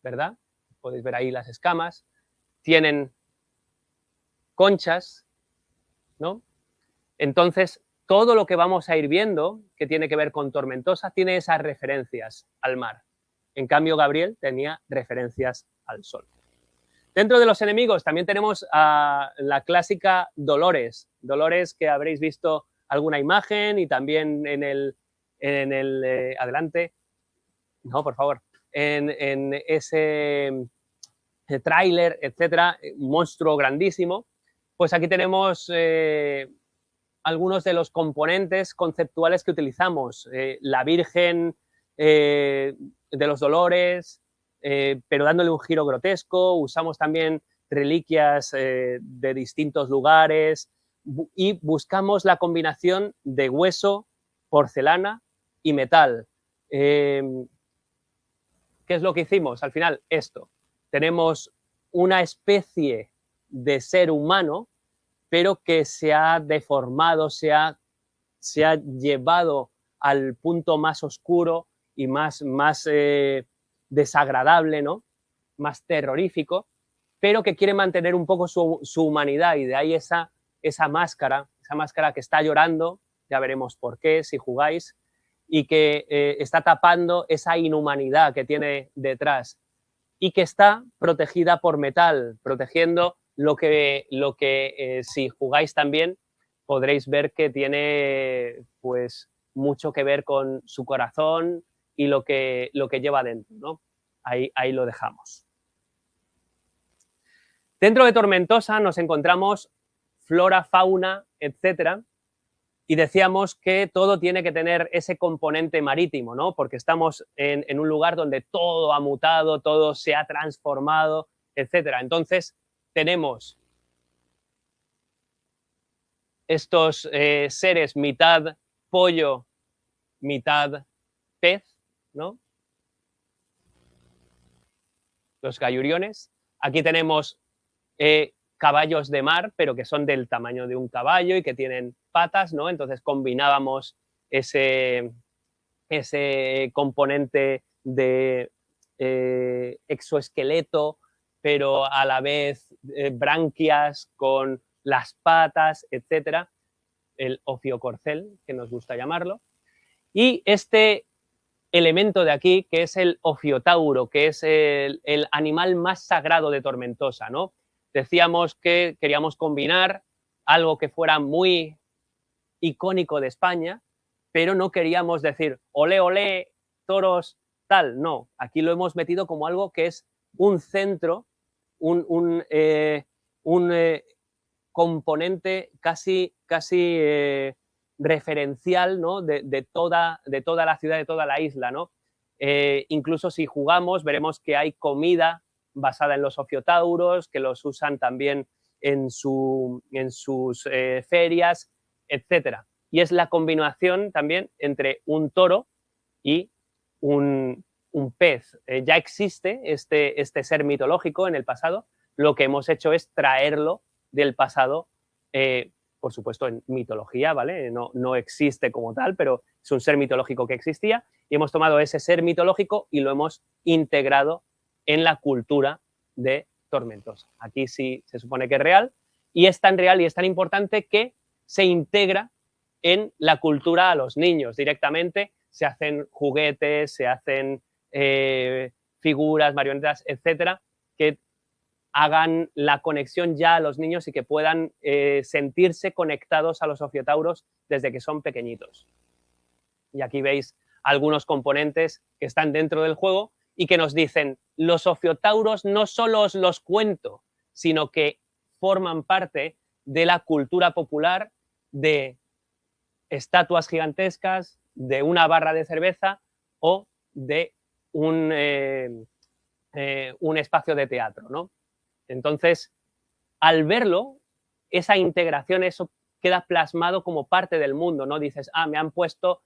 ¿verdad? Podéis ver ahí las escamas. Tienen conchas, ¿no? Entonces, todo lo que vamos a ir viendo, que tiene que ver con Tormentosa, tiene esas referencias al mar. En cambio, Gabriel tenía referencias al sol. Dentro de los enemigos también tenemos a la clásica Dolores. Dolores, que habréis visto alguna imagen y también en el adelante, no, por favor, en ese tráiler, etcétera, un monstruo grandísimo. Pues aquí tenemos algunos de los componentes conceptuales que utilizamos. La Virgen de los Dolores, pero dándole un giro grotesco. Usamos también reliquias de distintos lugares y buscamos la combinación de hueso, porcelana y metal. ¿Qué es lo que hicimos? Al final, esto. Tenemos una especie de ser humano, pero que se ha deformado, se ha llevado al punto más oscuro y más desagradable, ¿no? Más terrorífico, pero que quiere mantener un poco su humanidad, y de ahí esa máscara que está llorando, ya veremos por qué si jugáis, y que está tapando esa inhumanidad que tiene detrás y que está protegida por metal, protegiendo lo que si jugáis también podréis ver que tiene pues mucho que ver con su corazón y lo que lleva dentro, ¿no? Ahí lo dejamos. Dentro de Tormentosa nos encontramos flora, fauna, etcétera, y decíamos que todo tiene que tener ese componente marítimo, ¿no? Porque estamos en un lugar donde todo ha mutado, todo se ha transformado, etcétera. Entonces, tenemos estos seres mitad pollo, mitad pez, ¿no? Los galluriones. Aquí tenemos caballos de mar, pero que son del tamaño de un caballo y que tienen patas, ¿no? Entonces combinábamos ese componente de exoesqueleto, pero a la vez branquias con las patas, etcétera, el ofiocorcel, que nos gusta llamarlo. Y este elemento de aquí, que es el ofiotauro, que es el animal más sagrado de Tormentosa, ¿no? Decíamos que queríamos combinar algo que fuera muy icónico de España, pero no queríamos decir olé, olé, toros, tal, no. Aquí lo hemos metido como algo que es un centro, un componente casi referencial, ¿no? de toda la ciudad, de toda la isla, ¿no? Incluso si jugamos, veremos que hay comida basada en los ofiotauros, que los usan también en sus ferias, etcétera. Y es la combinación también entre un toro y un pez. Ya existe este ser mitológico en el pasado, lo que hemos hecho es traerlo del pasado, por supuesto en mitología, ¿vale? No existe como tal, pero es un ser mitológico que existía y hemos tomado ese ser mitológico y lo hemos integrado en la cultura de Tormentosa. Aquí sí se supone que es real y es tan real y es tan importante que se integra en la cultura a los niños directamente, se hacen juguetes, se hacen figuras, marionetas, etcétera, que hagan la conexión ya a los niños y que puedan sentirse conectados a los ofiotauros desde que son pequeñitos. Y aquí veis algunos componentes que están dentro del juego y que nos dicen, los ofiotauros no solo os los cuento, sino que forman parte de la cultura popular, de estatuas gigantescas, de una barra de cerveza o de un espacio de teatro, ¿no? Entonces, al verlo, esa integración, eso queda plasmado como parte del mundo, no dices, ah, me han puesto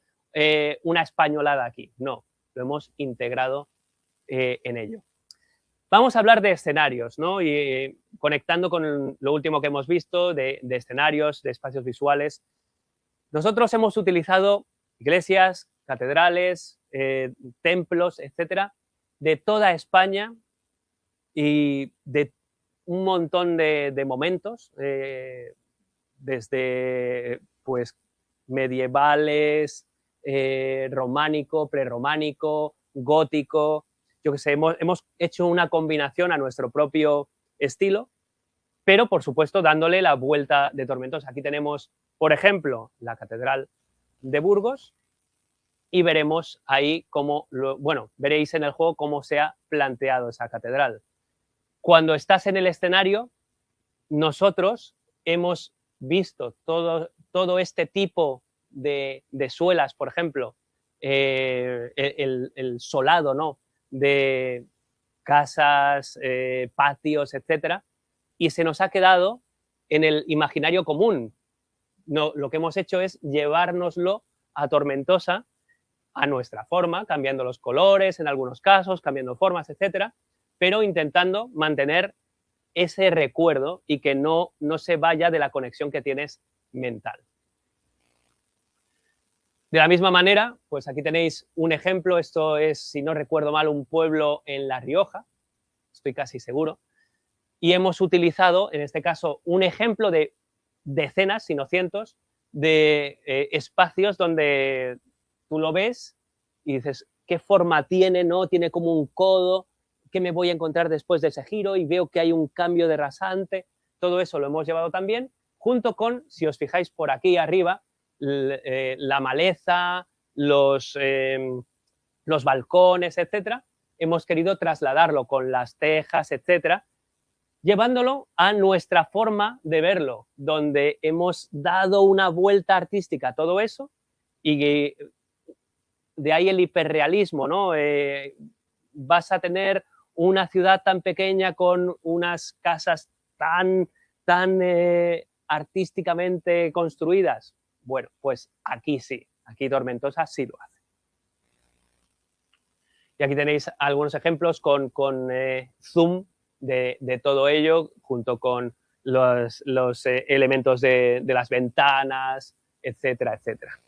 una españolada aquí. No, lo hemos integrado en ello. Vamos a hablar de escenarios, ¿no? Y conectando con lo último que hemos visto, de escenarios, de espacios visuales. Nosotros hemos utilizado iglesias, catedrales, templos, etcétera, de toda España y de un montón de momentos, desde pues medievales, románico, prerrománico, gótico, yo que sé, hemos hecho una combinación a nuestro propio estilo, pero por supuesto dándole la vuelta de Tormentosa. Aquí tenemos, por ejemplo, la Catedral de Burgos y veremos ahí cómo, bueno, veréis en el juego cómo se ha planteado esa catedral. Cuando estás en el escenario, nosotros hemos visto todo este tipo de suelas, por ejemplo, el solado, ¿no? De casas, patios, etcétera, y se nos ha quedado en el imaginario común. No, lo que hemos hecho es llevárnoslo a Tormentosa a nuestra forma, cambiando los colores en algunos casos, cambiando formas, etcétera, pero intentando mantener ese recuerdo y que no se vaya de la conexión que tienes mental. De la misma manera, pues aquí tenéis un ejemplo, esto es, si no recuerdo mal, un pueblo en La Rioja, estoy casi seguro, y hemos utilizado, en este caso, un ejemplo de decenas, si no cientos, de espacios donde tú lo ves y dices, ¿qué forma tiene? ¿No? Tiene como un codo, ¿qué me voy a encontrar después de ese giro? Y veo que hay un cambio de rasante, todo eso lo hemos llevado también, junto con, si os fijáis por aquí arriba, la maleza, los balcones, etcétera, hemos querido trasladarlo con las tejas, etcétera, llevándolo a nuestra forma de verlo, donde hemos dado una vuelta artística a todo eso y de ahí el hiperrealismo, ¿no? Vas a tener una ciudad tan pequeña con unas casas tan artísticamente construidas? Bueno, pues aquí sí, aquí Tormentosa sí lo hace. Y aquí tenéis algunos ejemplos con zoom de todo ello, junto con los elementos de las ventanas, etcétera, etcétera.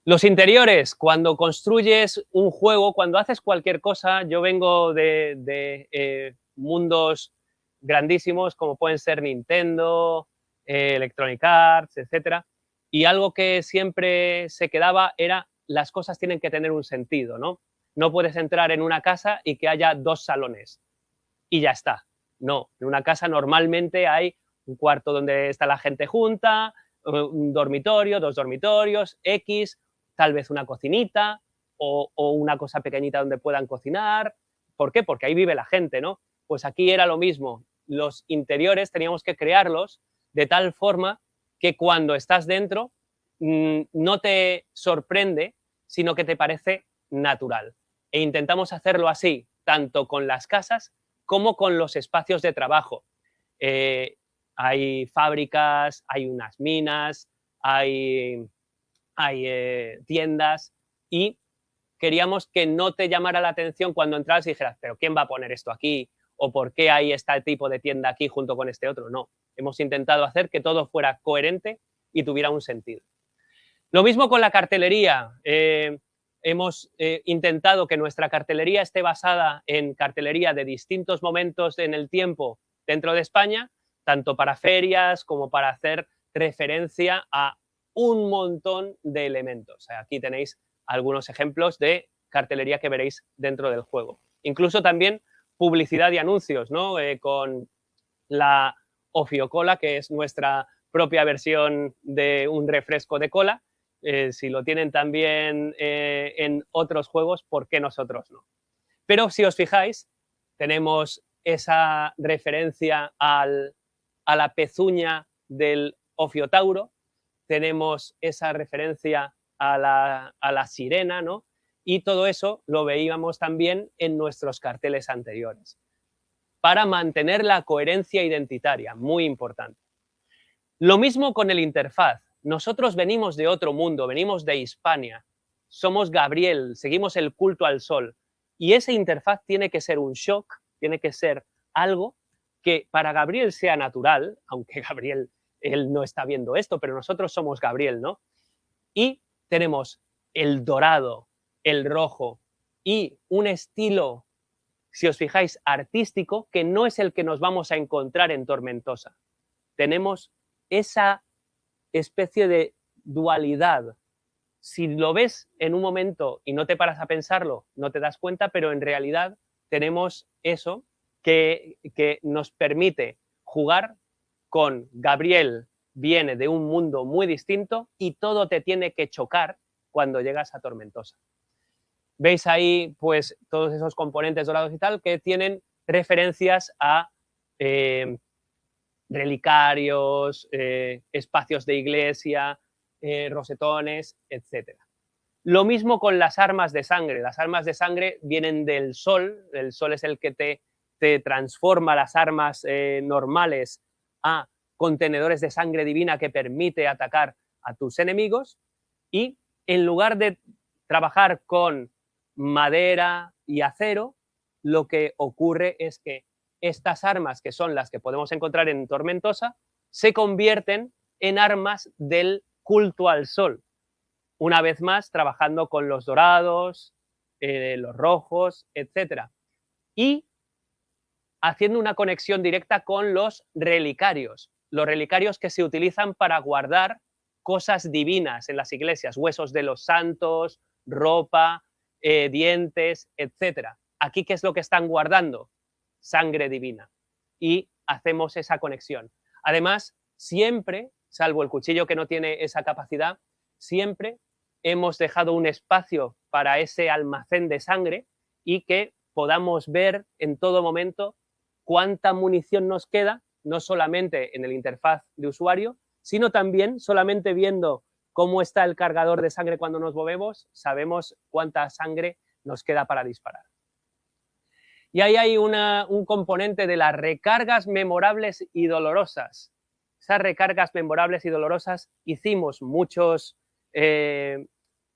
Los interiores, cuando construyes un juego, cuando haces cualquier cosa, yo vengo de mundos grandísimos como pueden ser Nintendo, Electronic Arts, etcétera, y algo que siempre se quedaba era las cosas tienen que tener un sentido, ¿no? No puedes entrar en una casa y que haya 2 salones y ya está. No, en una casa normalmente hay un cuarto donde está la gente junta, un dormitorio, 2 dormitorios, X, tal vez una cocinita o una cosa pequeñita donde puedan cocinar. ¿Por qué? Porque ahí vive la gente, ¿no? Pues aquí era lo mismo. Los interiores teníamos que crearlos de tal forma que cuando estás dentro no te sorprende, sino que te parece natural. E intentamos hacerlo así, tanto con las casas como con los espacios de trabajo. Hay fábricas, hay unas minas, hay tiendas y queríamos que no te llamara la atención cuando entras y dijeras, pero ¿quién va a poner esto aquí? ¿O por qué hay este tipo de tienda aquí junto con este otro? No, hemos intentado hacer que todo fuera coherente y tuviera un sentido. Lo mismo con la cartelería. Hemos intentado que nuestra cartelería esté basada en cartelería de distintos momentos en el tiempo dentro de España, tanto para ferias como para hacer referencia a un montón de elementos. Aquí tenéis algunos ejemplos de cartelería que veréis dentro del juego. Incluso también publicidad y anuncios, ¿no? Con la Ofiocola, que es nuestra propia versión de un refresco de cola. Si lo tienen también en otros juegos, ¿por qué nosotros no? Pero si os fijáis, tenemos esa referencia a la pezuña del Ofiotauro, tenemos esa referencia a la sirena, ¿no? Y todo eso lo veíamos también en nuestros carteles anteriores, para mantener la coherencia identitaria, muy importante. Lo mismo con el interfaz. Nosotros venimos de otro mundo, venimos de Hispania, somos Gabriel, seguimos el culto al sol, y esa interfaz tiene que ser un shock, tiene que ser algo que para Gabriel sea natural, aunque Gabriel, él no está viendo esto, pero nosotros somos Gabriel, ¿no? Y tenemos el dorado, el rojo y un estilo, si os fijáis, artístico, que no es el que nos vamos a encontrar en Tormentosa. Tenemos esa especie de dualidad. Si lo ves en un momento y no te paras a pensarlo, no te das cuenta, pero en realidad tenemos eso que nos permite jugar con Gabriel viene de un mundo muy distinto y todo te tiene que chocar cuando llegas a Tormentosa. Veis ahí pues todos esos componentes dorados y tal que tienen referencias a relicarios, espacios de iglesia, rosetones, etc. Lo mismo con las armas de sangre. Las armas de sangre vienen del sol. El sol es el que te transforma las armas normales a contenedores de sangre divina que permite atacar a tus enemigos. Y en lugar de trabajar con madera y acero, lo que ocurre es que estas armas, que son las que podemos encontrar en Tormentosa, se convierten en armas del culto al sol. Una vez más, trabajando con los dorados, los rojos, etc. Y haciendo una conexión directa con los relicarios que se utilizan para guardar cosas divinas en las iglesias, huesos de los santos, ropa, dientes, etc. Aquí, ¿qué es lo que están guardando? Sangre divina. Y hacemos esa conexión. Además, siempre, salvo el cuchillo que no tiene esa capacidad, siempre hemos dejado un espacio para ese almacén de sangre y que podamos ver en todo momento cuánta munición nos queda, no solamente en el interfaz de usuario, sino también solamente viendo cómo está el cargador de sangre cuando nos movemos, sabemos cuánta sangre nos queda para disparar. Y ahí hay un componente de las recargas memorables y dolorosas. esas recargas memorables y dolorosas, hicimos muchos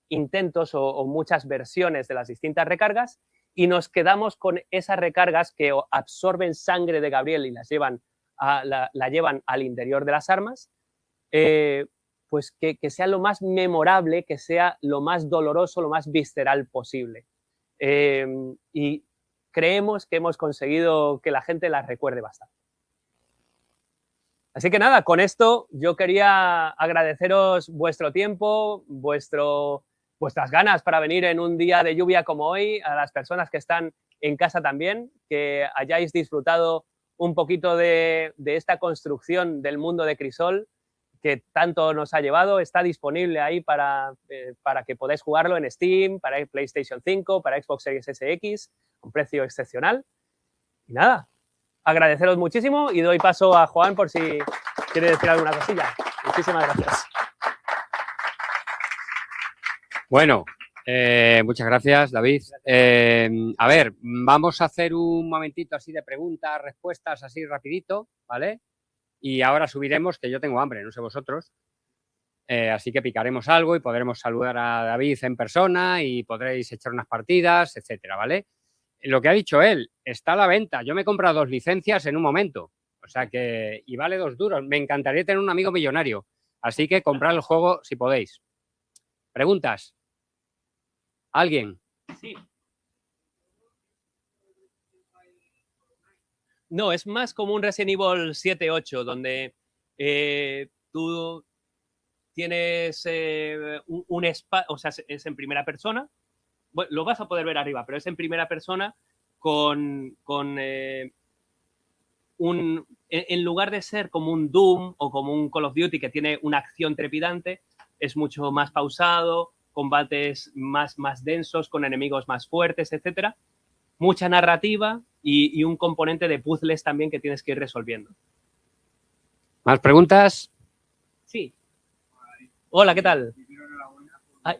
intentos o muchas versiones de las distintas recargas y nos quedamos con esas recargas que absorben sangre de Gabriel y la llevan al interior de las armas, pues que sea lo más memorable, que sea lo más doloroso, lo más visceral posible. Y creemos que hemos conseguido que la gente las recuerde bastante. Así que nada, con esto yo quería agradeceros vuestro tiempo, vuestras ganas para venir en un día de lluvia como hoy, a las personas que están en casa también, que hayáis disfrutado un poquito de esta construcción del mundo de Crisol, que tanto nos ha llevado. Está disponible ahí para que podáis jugarlo en Steam, para PlayStation 5, para Xbox Series SX, a un precio excepcional. Y nada, agradeceros muchísimo y doy paso a Juan por si quiere decir alguna cosilla. Muchísimas gracias. Bueno, muchas gracias, David. A ver, vamos a hacer un momentito así de preguntas, respuestas, así rapidito, ¿vale? Y ahora subiremos, que yo tengo hambre, no sé vosotros. Así que picaremos algo y podremos saludar a David en persona y podréis echar unas partidas, etcétera, ¿vale? Lo que ha dicho él, está a la venta. Yo me he comprado 2 licencias en un momento. O sea que, y vale 2 duros. Me encantaría tener un amigo millonario. Así que comprad el juego si podéis. ¿Preguntas? ¿Alguien? Sí. No, es más como un Resident Evil 7-8, donde tú tienes un espacio, o sea, es en primera persona. Bueno, lo vas a poder ver arriba, pero es en primera persona en lugar de ser como un Doom o como un Call of Duty que tiene una acción trepidante, es mucho más pausado, combates más densos, con enemigos más fuertes, etcétera. Mucha narrativa y un componente de puzzles también que tienes que ir resolviendo. ¿Más preguntas? Sí. Hola, ¿qué tal? Ay.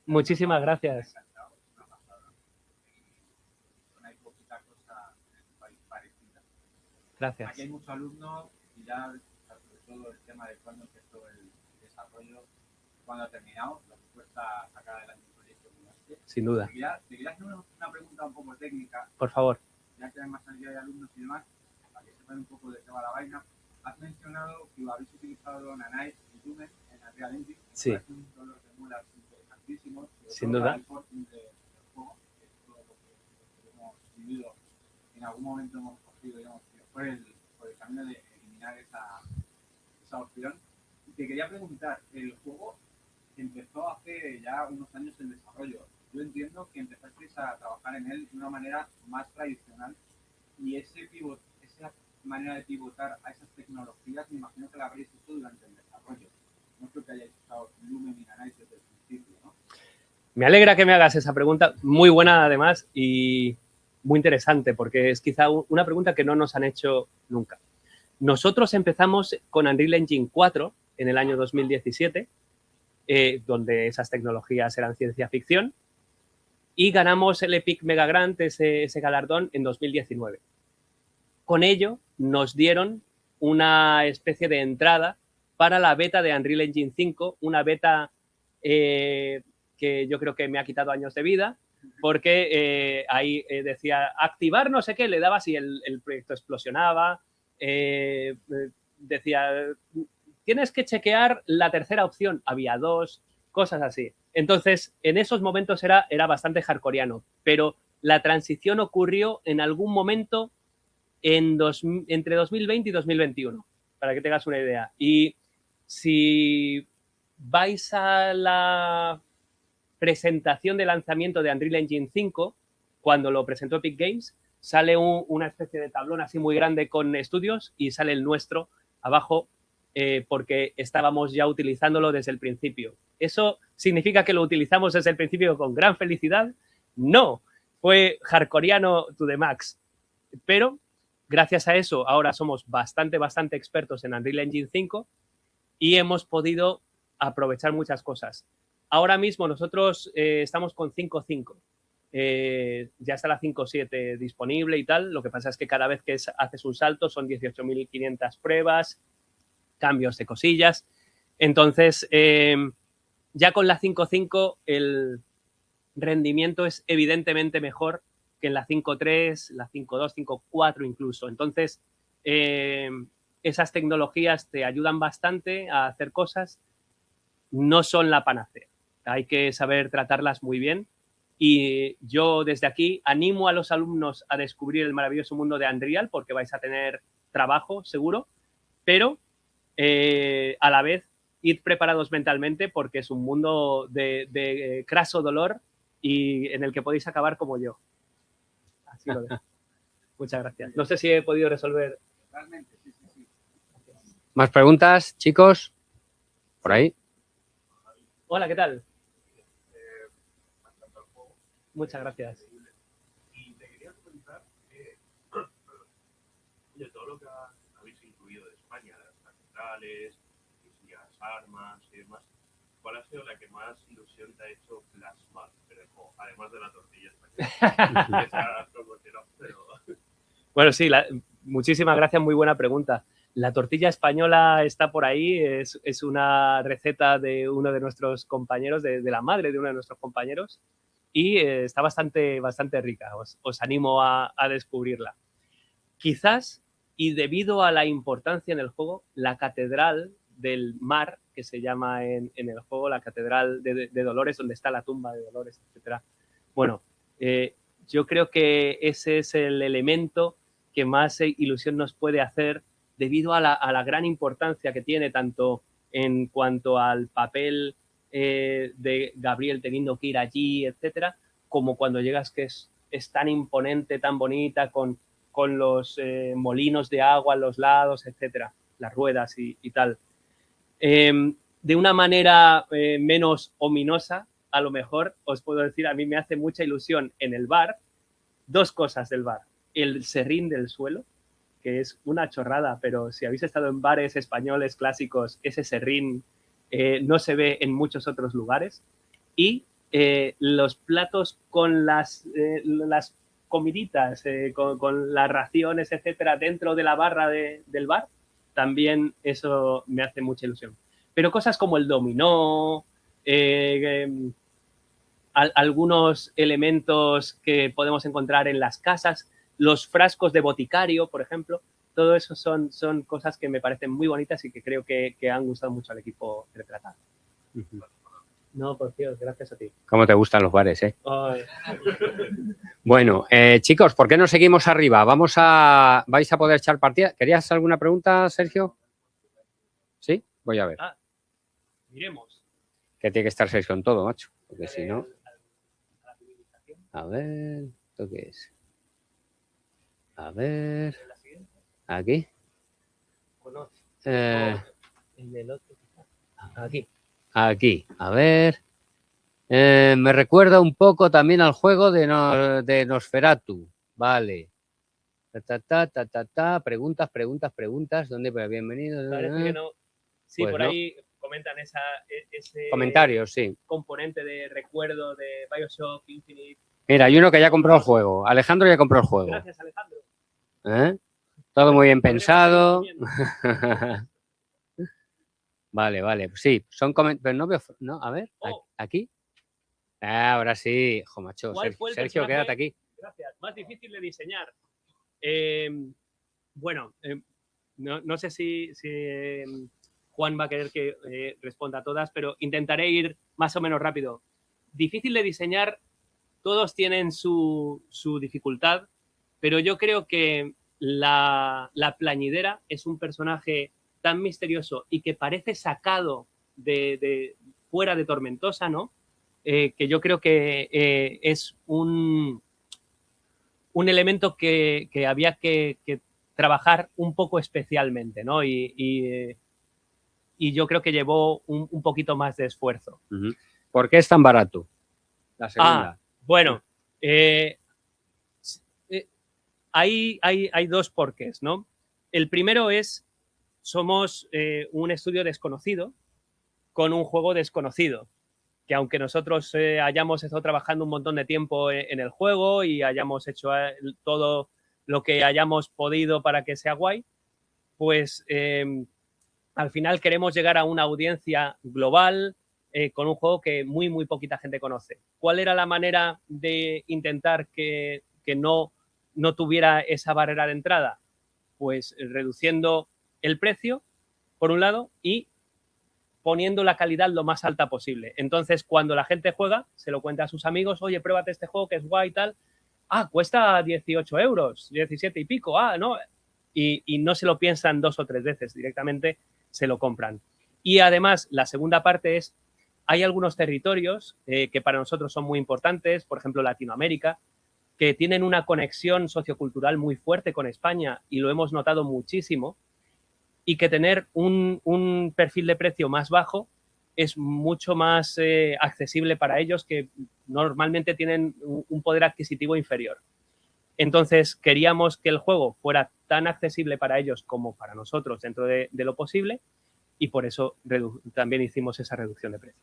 Muchísimas gracias. Gracias. Aquí hay muchos alumnos y ya, sobre todo el tema de cuándo empezó el desarrollo, cuándo ha terminado, lo que cuesta sacar adelante un proyecto como este. Sin duda. Te quería hacer una pregunta un poco técnica. Por favor. Ya que hay más cantidad de alumnos y demás, para que sepan un poco de qué va la vaina. Has mencionado que habéis utilizado Nanite y Lumen en Unreal Engine. Sí. Es un dolor de muelas interesantísimo. Sin duda. El porting del juego, que es todo lo que hemos vivido. En algún momento hemos cogido, digamos, por el camino de eliminar esa opción. Y te quería preguntar, el juego empezó hace ya unos años en desarrollo. Yo entiendo que empezasteis a trabajar en él de una manera más tradicional y esa manera de pivotar a esas tecnologías me imagino que la habréis hecho durante el desarrollo. No creo que hayáis usado Lumen y Nanite desde el principio, ¿no? Me alegra que me hagas esa pregunta, muy buena además y muy interesante, porque es quizá una pregunta que no nos han hecho nunca. Nosotros empezamos con Unreal Engine 4 en el año 2017, donde esas tecnologías eran ciencia ficción, y ganamos el Epic Mega Grant, ese galardón, en 2019. Con ello nos dieron una especie de entrada para la beta de Unreal Engine 5, una beta que yo creo que me ha quitado años de vida, porque ahí decía activar no sé qué, le dabas y el proyecto explosionaba, decía tienes que chequear la tercera opción, había 2, cosas así. Entonces, en esos momentos era bastante hardcoreano, pero la transición ocurrió en algún momento entre 2020 y 2021, para que tengas una idea. Y si vais a la presentación de lanzamiento de Unreal Engine 5, cuando lo presentó Epic Games, sale una especie de tablón así muy grande con estudios y sale el nuestro abajo porque estábamos ya utilizándolo desde el principio. ¿Eso significa que lo utilizamos desde el principio con gran felicidad? No, fue hardcoreano to the max. Pero gracias a eso ahora somos bastante expertos en Unreal Engine 5 y hemos podido aprovechar muchas cosas. Ahora mismo nosotros estamos con 5.5. Ya está la 5.7 disponible y tal. Lo que pasa es que cada vez que haces un salto son 18.500 pruebas, cambios de cosillas. Entonces, ya con la 5.5 el rendimiento es evidentemente mejor que en la 5.3, la 5.2, 5.4 incluso. Entonces, esas tecnologías te ayudan bastante a hacer cosas, no son la panacea. Hay que saber tratarlas muy bien. Y yo desde aquí animo a los alumnos a descubrir el maravilloso mundo de Unreal, porque vais a tener trabajo seguro, pero a la vez id preparados mentalmente, porque es un mundo de craso dolor y en el que podéis acabar como yo. Así lo dejo. Muchas gracias. No sé si he podido resolver. Realmente, sí. ¿Más preguntas, chicos? ¿Por ahí? Hola, ¿qué tal? Muchas gracias. Y te quería comentar de todo lo que habéis incluido de España, de las catedrales, las armas y demás, ¿cuál ha sido la que más ilusión te ha hecho plasmar en el juego? Además de la tortilla española. Bueno, sí, muchísimas gracias, muy buena pregunta. La tortilla española está por ahí, es una receta de uno de nuestros compañeros, de la madre de uno de nuestros compañeros, y está bastante rica. Os animo a descubrirla. Quizás, y debido a la importancia en el juego, la Catedral del Mar, que se llama en el juego la Catedral de Dolores, donde está la tumba de Dolores, etc. Bueno, yo creo que ese es el elemento que más ilusión nos puede hacer debido a la gran importancia que tiene, tanto en cuanto al papel de Gabriel teniendo que ir allí, etcétera, como cuando llegas, que es tan imponente, tan bonita, con los molinos de agua a los lados, etcétera, las ruedas y tal. De una manera menos ominosa, a lo mejor os puedo decir, a mí me hace mucha ilusión en el bar, dos cosas del bar. El serrín del suelo, que es una chorrada, pero si habéis estado en bares españoles clásicos, ese serrín no se ve en muchos otros lugares. Y los platos con las comiditas, con las raciones, etcétera, dentro de la barra del bar, también eso me hace mucha ilusión. Pero cosas como el dominó, algunos elementos que podemos encontrar en las casas, los frascos de boticario, por ejemplo, todo eso son cosas que me parecen muy bonitas y que creo que han gustado mucho al equipo retratado. No, por Dios, gracias a ti. ¿Cómo te gustan los bares, eh? Ay. Bueno, chicos, ¿por qué no seguimos arriba? ¿Vais a poder echar partida? ¿Querías alguna pregunta, Sergio? ¿Sí? Voy a ver. Miremos. Que tiene que estar Sergio en todo, macho. Porque si no... A ver, ¿esto qué es? A ver... ¿Aquí? Aquí. Aquí, a ver... me recuerda un poco también al juego de Nosferatu. Vale. Preguntas. ¿Dónde? Bienvenido. Parece que no. Sí, Pues por no. ahí comentan ese Comentarios, sí. componente de recuerdo de BioShock Infinite. Mira, hay uno que ya compró el juego. Alejandro ya compró el juego. Gracias, Alejandro. Todo muy bien pensado. Vale. Sí, son comentarios. Pero no veo. No, a ver, aquí. Ahora sí. Jo, macho. Sergio, quédate aquí. Gracias. Más difícil de diseñar. Bueno, no sé si Juan va a querer que responda a todas, pero intentaré ir más o menos rápido. Difícil de diseñar, todos tienen su dificultad, pero yo creo que la plañidera es un personaje tan misterioso y que parece sacado de fuera de Tormentosa, ¿no? Que yo creo que es un elemento que había que trabajar un poco especialmente, ¿no? Y yo creo que llevó un poquito más de esfuerzo. ¿Por qué es tan barato? La segunda. Bueno, hay dos porqués, ¿no? El primero es, somos un estudio desconocido con un juego desconocido. que aunque nosotros hayamos estado trabajando un montón de tiempo en el juego y hayamos hecho todo lo que hayamos podido para que sea guay, pues al final queremos llegar a una audiencia global con un juego que muy poquita gente conoce. ¿Cuál era la manera de intentar que no tuviera esa barrera de entrada? Pues reduciendo el precio, por un lado, y poniendo la calidad lo más alta posible. Entonces, cuando la gente juega, se lo cuenta a sus amigos, oye, pruébate este juego que es guay y tal. Ah, cuesta 18 euros, 17 y pico, ¿no? Y no se lo piensan 2 o 3 veces, directamente se lo compran. Y además, la segunda parte es, hay algunos territorios que para nosotros son muy importantes, por ejemplo, Latinoamérica, que tienen una conexión sociocultural muy fuerte con España y lo hemos notado muchísimo, y que tener un perfil de precio más bajo es mucho más accesible para ellos, que normalmente tienen un poder adquisitivo inferior. Entonces, queríamos que el juego fuera tan accesible para ellos como para nosotros dentro de lo posible, y por eso también hicimos esa reducción de precio.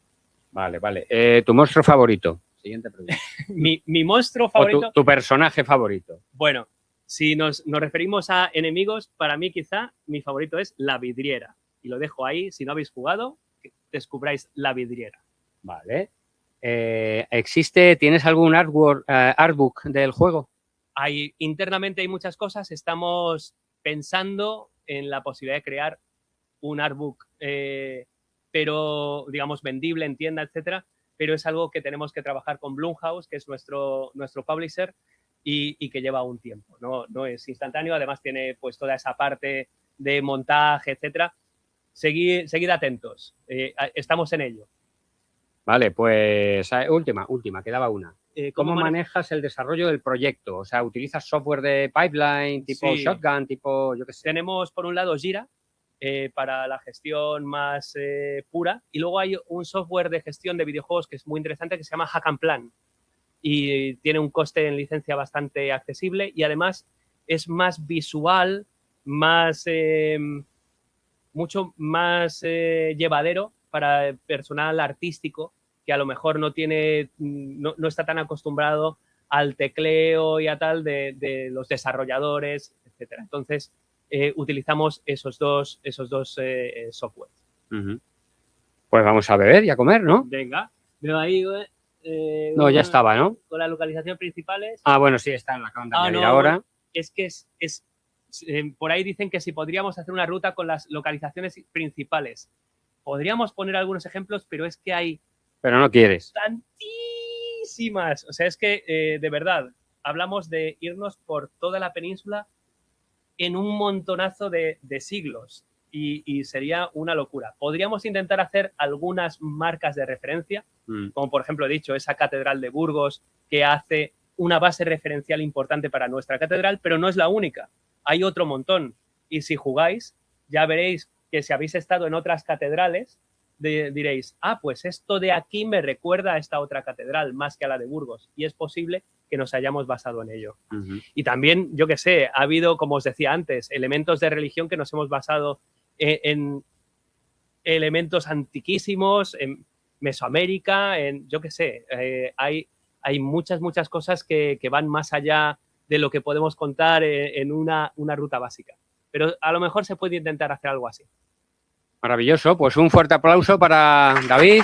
Vale, vale. ¿Tu monstruo favorito? Siguiente pregunta. mi monstruo favorito... ¿O tu personaje favorito? Bueno, si nos referimos a enemigos, para mí quizá mi favorito es la vidriera. Y lo dejo ahí, si no habéis jugado, que descubráis la vidriera. Vale. ¿Tienes algún artbook del juego? Internamente hay muchas cosas. Estamos pensando en la posibilidad de crear un artbook, pero digamos vendible en tienda, etcétera. Pero es algo que tenemos que trabajar con Blumhouse, que es nuestro publisher, y que lleva un tiempo. No es instantáneo. Además tiene pues toda esa parte de montaje, etcétera. Seguid atentos. Estamos en ello. Vale, pues última, quedaba una. ¿Cómo manejas manejas el desarrollo del proyecto? O sea, ¿utilizas software de pipeline tipo Sí. Shotgun, tipo, yo qué sé? Tenemos, por un lado, Jira, para la gestión más pura, y luego hay un software de gestión de videojuegos que es muy interesante, que se llama Hack and Plan, y tiene un coste en licencia bastante accesible, y además es más visual, mucho más llevadero para el personal artístico, que a lo mejor no está tan acostumbrado al tecleo y a tal de los desarrolladores, etcétera. Entonces, utilizamos esos dos softwares. Uh-huh. Pues vamos a beber y a comer, ¿no? Venga, veo ahí... No, ya estaba, ¿no? Con la localización principales. Ah, bueno, sí, está en la cámara de no, ahora. Es que por ahí dicen que si podríamos hacer una ruta con las localizaciones principales. Podríamos poner algunos ejemplos, pero es que hay... Pero no quieres. Tantísimas. O sea, es que, de verdad, hablamos de irnos por toda la península en un montonazo de siglos, y sería una locura. Podríamos intentar hacer algunas marcas de referencia, como por ejemplo he dicho, esa catedral de Burgos, que hace una base referencial importante para nuestra catedral, pero no es la única. Hay otro montón. Y si jugáis, ya veréis que si habéis estado en otras catedrales, diréis, pues esto de aquí me recuerda a esta otra catedral, más que a la de Burgos. Y es posible que nos hayamos basado en ello. Uh-huh. Y también, yo qué sé, ha habido, como os decía antes, elementos de religión que nos hemos basado en elementos antiquísimos, en Mesoamérica, yo qué sé, hay muchas cosas que van más allá de lo que podemos contar en una ruta básica. Pero a lo mejor se puede intentar hacer algo así. Maravilloso, pues un fuerte aplauso para David.